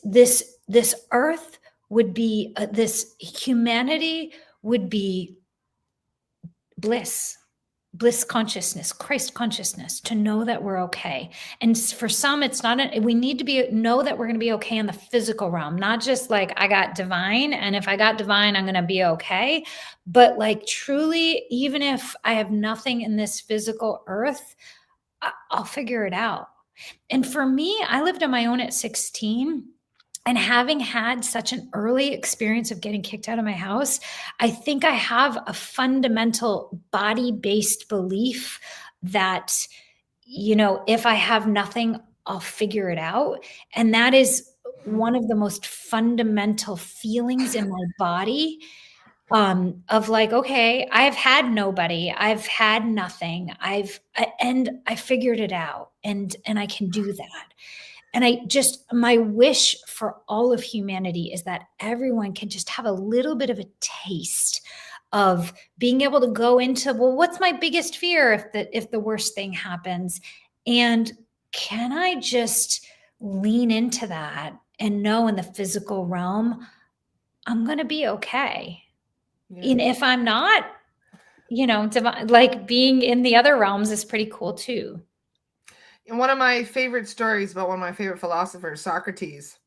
earth would be this humanity would be bliss consciousness, Christ consciousness, to know that we're okay. And for some, it's not, we need to know that we're going to be okay in the physical realm, not just like I got divine. And if I got divine, I'm going to be okay. But like truly, even if I have nothing in this physical earth, I'll figure it out. And for me, I lived on my own at 16. And having had such an early experience of getting kicked out of my house, I think I have a fundamental body-based belief that, you know, if I have nothing, I'll figure it out. And that is one of the most fundamental feelings in my body, of like, okay, I've had nobody, I've had nothing, and I figured it out, and I can do that. And my wish for all of humanity is that everyone can just have a little bit of a taste of being able to go into, well, what's my biggest fear if the worst thing happens? And can I just lean into that and know in the physical realm, I'm going to be okay. Yeah. And if I'm not, you know, like being in the other realms is pretty cool too. And one of my favorite stories about one of my favorite philosophers, Socrates,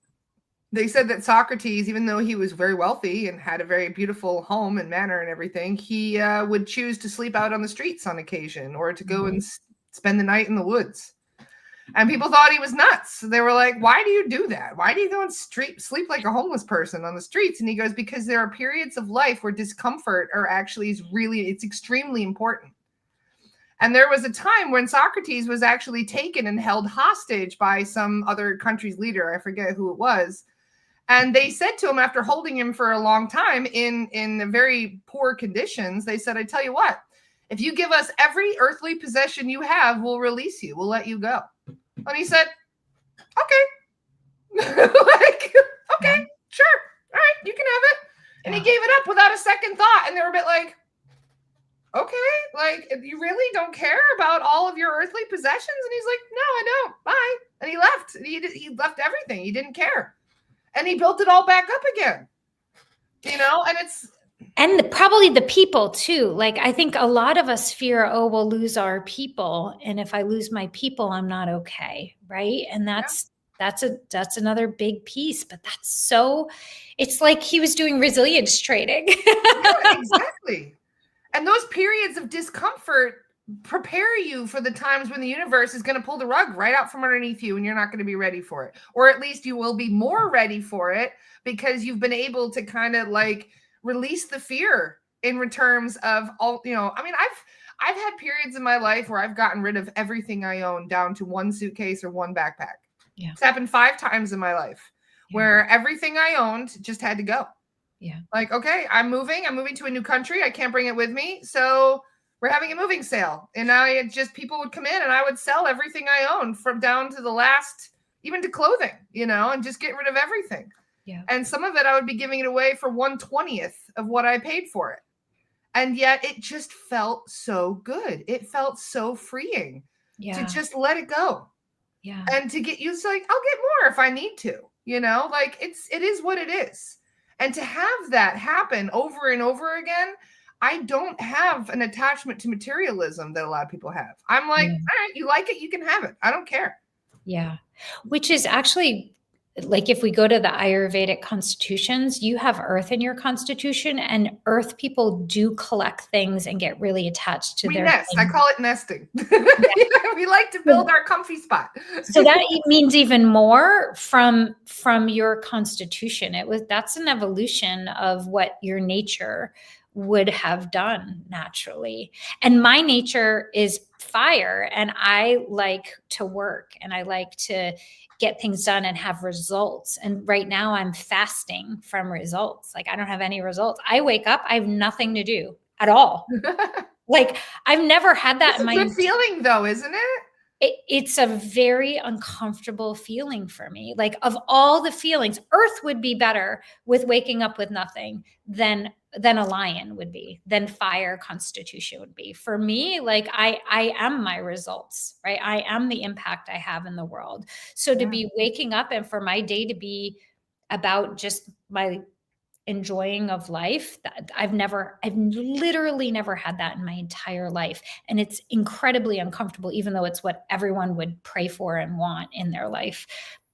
they said that Socrates, even though he was very wealthy and had a very beautiful home and manor and everything, he would choose to sleep out on the streets on occasion, or to go and spend the night in the woods. And people thought he was nuts. They were like, why do you do that? Why do you go and sleep like a homeless person on the streets? And he goes, because there are periods of life where discomfort it's extremely important. And there was a time when Socrates was actually taken and held hostage by some other country's leader. I forget who it was. And they said to him, after holding him for a long time in very poor conditions, they said, I tell you what, if you give us every earthly possession you have, we'll release you. We'll let you go. And he said, okay. Okay, sure. All right, you can have it. And he gave it up without a second thought. And they were a bit like, okay, like, you really don't care about all of your earthly possessions? And he's like, no, I don't. Bye. And he left. He left everything. He didn't care. And he built it all back up again. You know, and probably the people too. Like, I think a lot of us fear, oh, we'll lose our people. And if I lose my people, I'm not okay. Right. And that's another big piece, but it's like he was doing resilience training. Yeah, exactly. And those periods of discomfort prepare you for the times when the universe is going to pull the rug right out from underneath you and you're not going to be ready for it. Or at least you will be more ready for it because you've been able to kind of like release the fear in terms of all, you know, I mean, I've had periods in my life where I've gotten rid of everything I own down to one suitcase or one backpack. Yeah. It's happened 5 times in my life where everything I owned just had to go. Yeah. Like, okay, I'm moving to a new country. I can't bring it with me. So we're having a moving sale. And now people would come in and I would sell everything I owned from down to the last, even to clothing, you know, and just get rid of everything. Yeah. And some of it I would be giving it away for 1/20th of what I paid for it. And yet it just felt so good. It felt so freeing to just let it go. Yeah. And to get used to, like, I'll get more if I need to, you know, like it is what it is. And to have that happen over and over again, I don't have an attachment to materialism that a lot of people have. I'm like, all right, you like it, you can have it. I don't care. Yeah. Which is actually, like, if we go to the Ayurvedic constitutions, you have earth in your constitution, and earth people do collect things and get really attached to their nest. I call it nesting. We like to build our comfy spot. So that means even more from your constitution. That's an evolution of what your nature would have done naturally. And my nature is fire, and I like to work and I like to get things done and have results. And right now I'm fasting from results. Like, I don't have any results. I wake up, I have nothing to do at all. Like, I've never had that. It's a good feeling though, isn't it? It's a very uncomfortable feeling for me. Like, of all the feelings, earth would be better with waking up with nothing than a lion would be, than fire constitution would be. For me, like, I am my results, right? I am the impact I have in the world. So to be waking up and for my day to be about just my enjoying of life. That I've literally never had that in my entire life. And it's incredibly uncomfortable, even though it's what everyone would pray for and want in their life.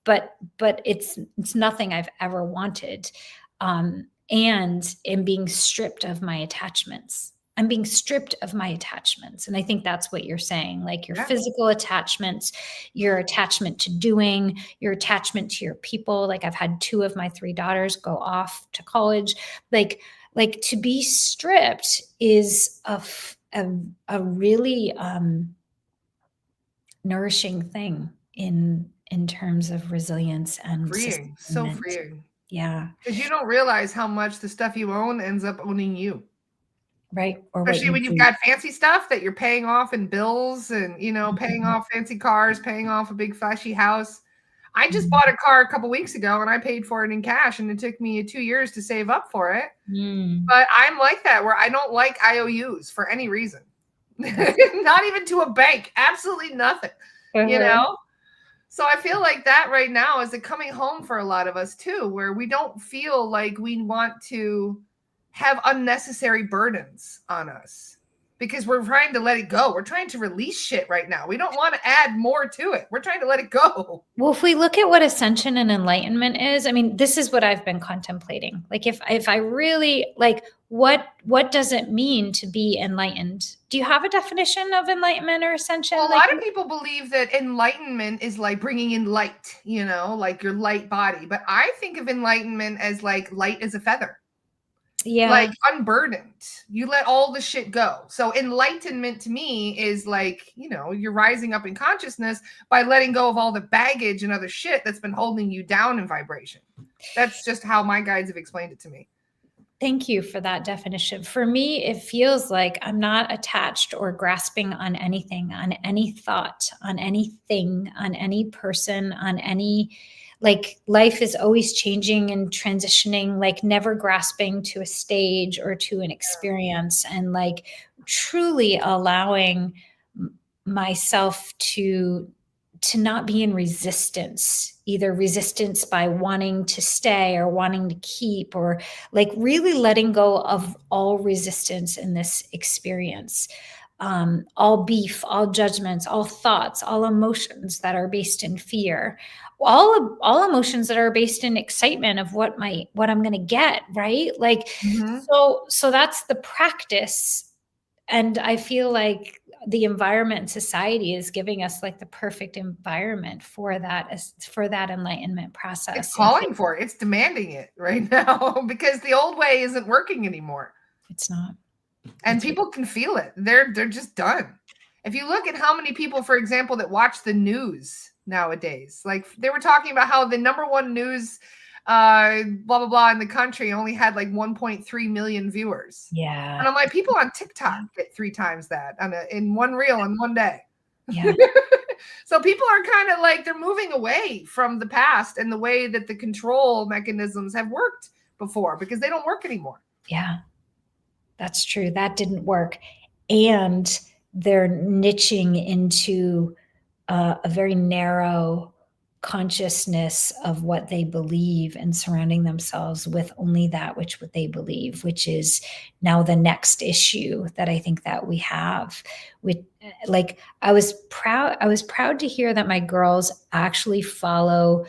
But it's nothing I've ever wanted. And in being stripped of my attachments. I'm being stripped of my attachments. And I think that's what you're saying, like your physical attachments, your attachment to doing, your attachment to your people. Like I've had 2 of my 3 daughters go off to college. Like to be stripped is a really nourishing thing in terms of resilience and freeing, so freeing. Yeah. Because you don't realize how much the stuff you own ends up owning you. Right. Or especially when you've got fancy stuff that you're paying off in bills and, you know, paying off fancy cars, paying off a big flashy house. I just bought a car a couple weeks ago and I paid for it in cash, and it took me 2 years to save up for it. But I'm like that, where I don't like IOUs for any reason. Not even to a bank. Absolutely nothing. You know? So I feel like that right now is a coming home for a lot of us too, where we don't feel like we want to have unnecessary burdens on us because we're trying to let it go. We're trying to release shit right now. We don't want to add more to it. We're trying to let it go. Well, if we look at what ascension and enlightenment is, I mean, this is what I've been contemplating. Like if I really like, what does it mean to be enlightened? Do you have a definition of enlightenment or ascension? Well, a lot of people believe that enlightenment is like bringing in light, you know, like your light body. But I think of enlightenment as like light as a feather. Yeah. Like unburdened. You let all the shit go. So enlightenment to me is like, you know, you're rising up in consciousness by letting go of all the baggage and other shit that's been holding you down in vibration. That's just how my guides have explained it to me. Thank you for that definition. For me, it feels like I'm not attached or grasping on anything, on any thought, on anything, on any person, on any, like life is always changing and transitioning, like never grasping to a stage or to an experience, and like truly allowing myself to not be in resistance, either resistance by wanting to stay or wanting to keep, or like really letting go of all resistance in this experience. All beef, all judgments, all thoughts, all emotions that are based in fear, all emotions that are based in excitement of what I'm going to get, right? Like, so that's the practice. And I feel like the environment and society is giving us like the perfect environment for that enlightenment process. It's calling for it. It's demanding it right now because the old way isn't working anymore. It's not. And people can feel it. They're just done. If you look at how many people, for example, that watch the news nowadays, like they were talking about how the number one news blah blah blah in the country only had like 1.3 million viewers. Yeah. And I'm like, people on TikTok get 3 times that in one reel in one day. Yeah. So people are kind of like, they're moving away from the past and the way that the control mechanisms have worked before, because they don't work anymore. Yeah, that's true. That didn't work. And they're niching into a very narrow consciousness of what they believe and surrounding themselves with only that which what they believe, which is now the next issue that I think that we have. With like, I was proud to hear that my girls actually follow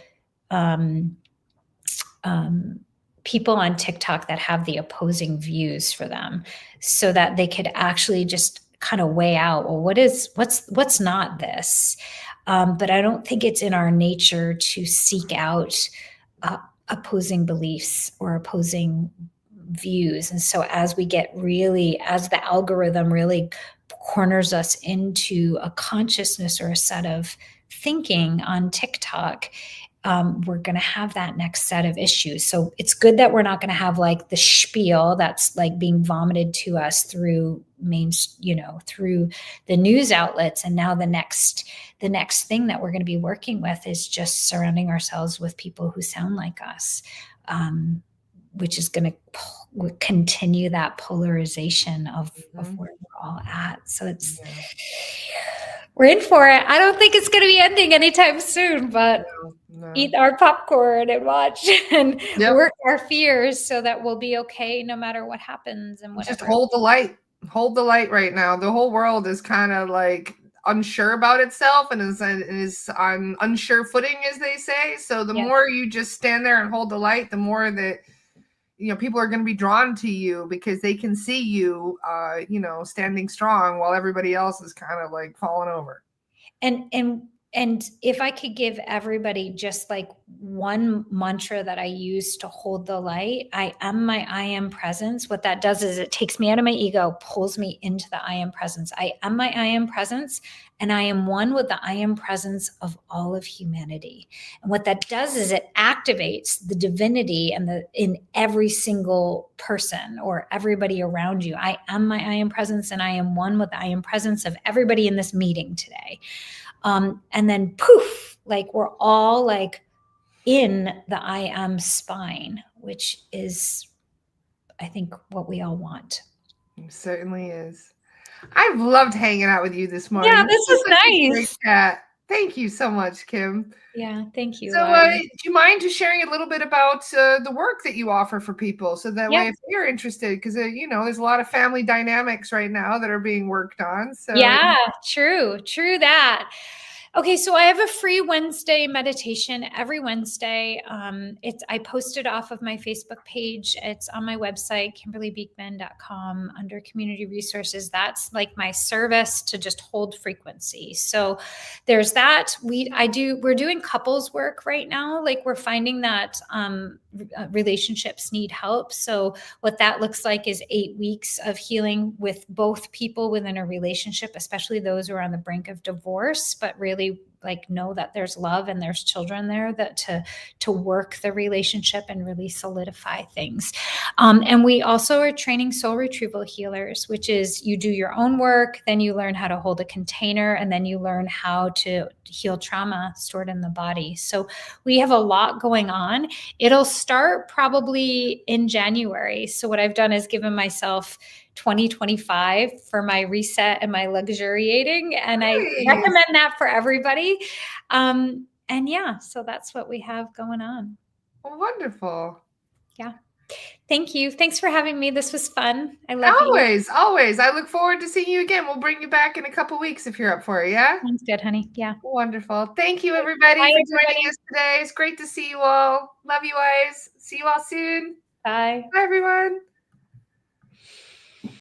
people on TikTok that have the opposing views for them, so that they could actually just kind of weigh out, well, what's not this? But I don't think it's in our nature to seek out opposing beliefs or opposing views. And so as the algorithm really corners us into a consciousness or a set of thinking on TikTok, we're going to have that next set of issues. So it's good that we're not going to have like the spiel that's like being vomited to us through through the news outlets. And now the next thing that we're going to be working with is just surrounding ourselves with people who sound like us, which is going to continue that polarization of where we're all at. So We're in for it. I don't think it's going to be ending anytime soon, but No. eat our popcorn and watch and Yep. work our fears so that we'll be okay no matter what happens and whatever. Just hold the light. Hold the light right now. The whole world is kind of like unsure about itself and is on unsure footing, as they say. So the more you just stand there and hold the light, the more that people are going to be drawn to you because they can see you, standing strong while everybody else is kind of like falling over. And if I could give everybody just like one mantra that I use to hold the light, I am my I am presence. What that does is it takes me out of my ego, pulls me into the I am presence. I am my I am presence, and I am one with the I am presence of all of humanity. And what that does is it activates the divinity and in every single person or everybody around you. I am my I am presence, and I am one with the I am presence of everybody in this meeting today. And then poof, like we're all like in the I am spine, which is, I think, what we all want. It certainly is. I've loved hanging out with you this morning. Yeah, this was nice. Great chat. Thank you so much, Kim. Yeah, thank you. So do you mind just sharing a little bit about the work that you offer for people so that way if you're interested, because there's a lot of family dynamics right now that are being worked on. So yeah, true that. Okay, so I have a free Wednesday meditation every Wednesday. I post it off of my Facebook page. It's on my website, KimberlyBeekman.com, under community resources. That's like my service to just hold frequency. So there's that. We're doing couples work right now. Like we're finding that relationships need help. So what that looks like is 8 weeks of healing with both people within a relationship, especially those who are on the brink of divorce, but really like know that there's love and there's children there, that to work the relationship and really solidify things. And we also are training soul retrieval healers, which is you do your own work, then you learn how to hold a container, and then you learn how to heal trauma stored in the body. So we have a lot going on. It'll start probably in January. So what I've done is given myself 2025 for my reset and my luxuriating. And I recommend that for everybody. And yeah, so that's what we have going on. Wonderful. Yeah. Thank you. Thanks for having me. This was fun. I love you. Always. I look forward to seeing you again. We'll bring you back in a couple weeks if you're up for it. Yeah. Sounds good, honey. Yeah. Wonderful. Thank you, everybody, for joining us today. It's great to see you all. Love you guys. See you all soon. Bye. Bye, everyone.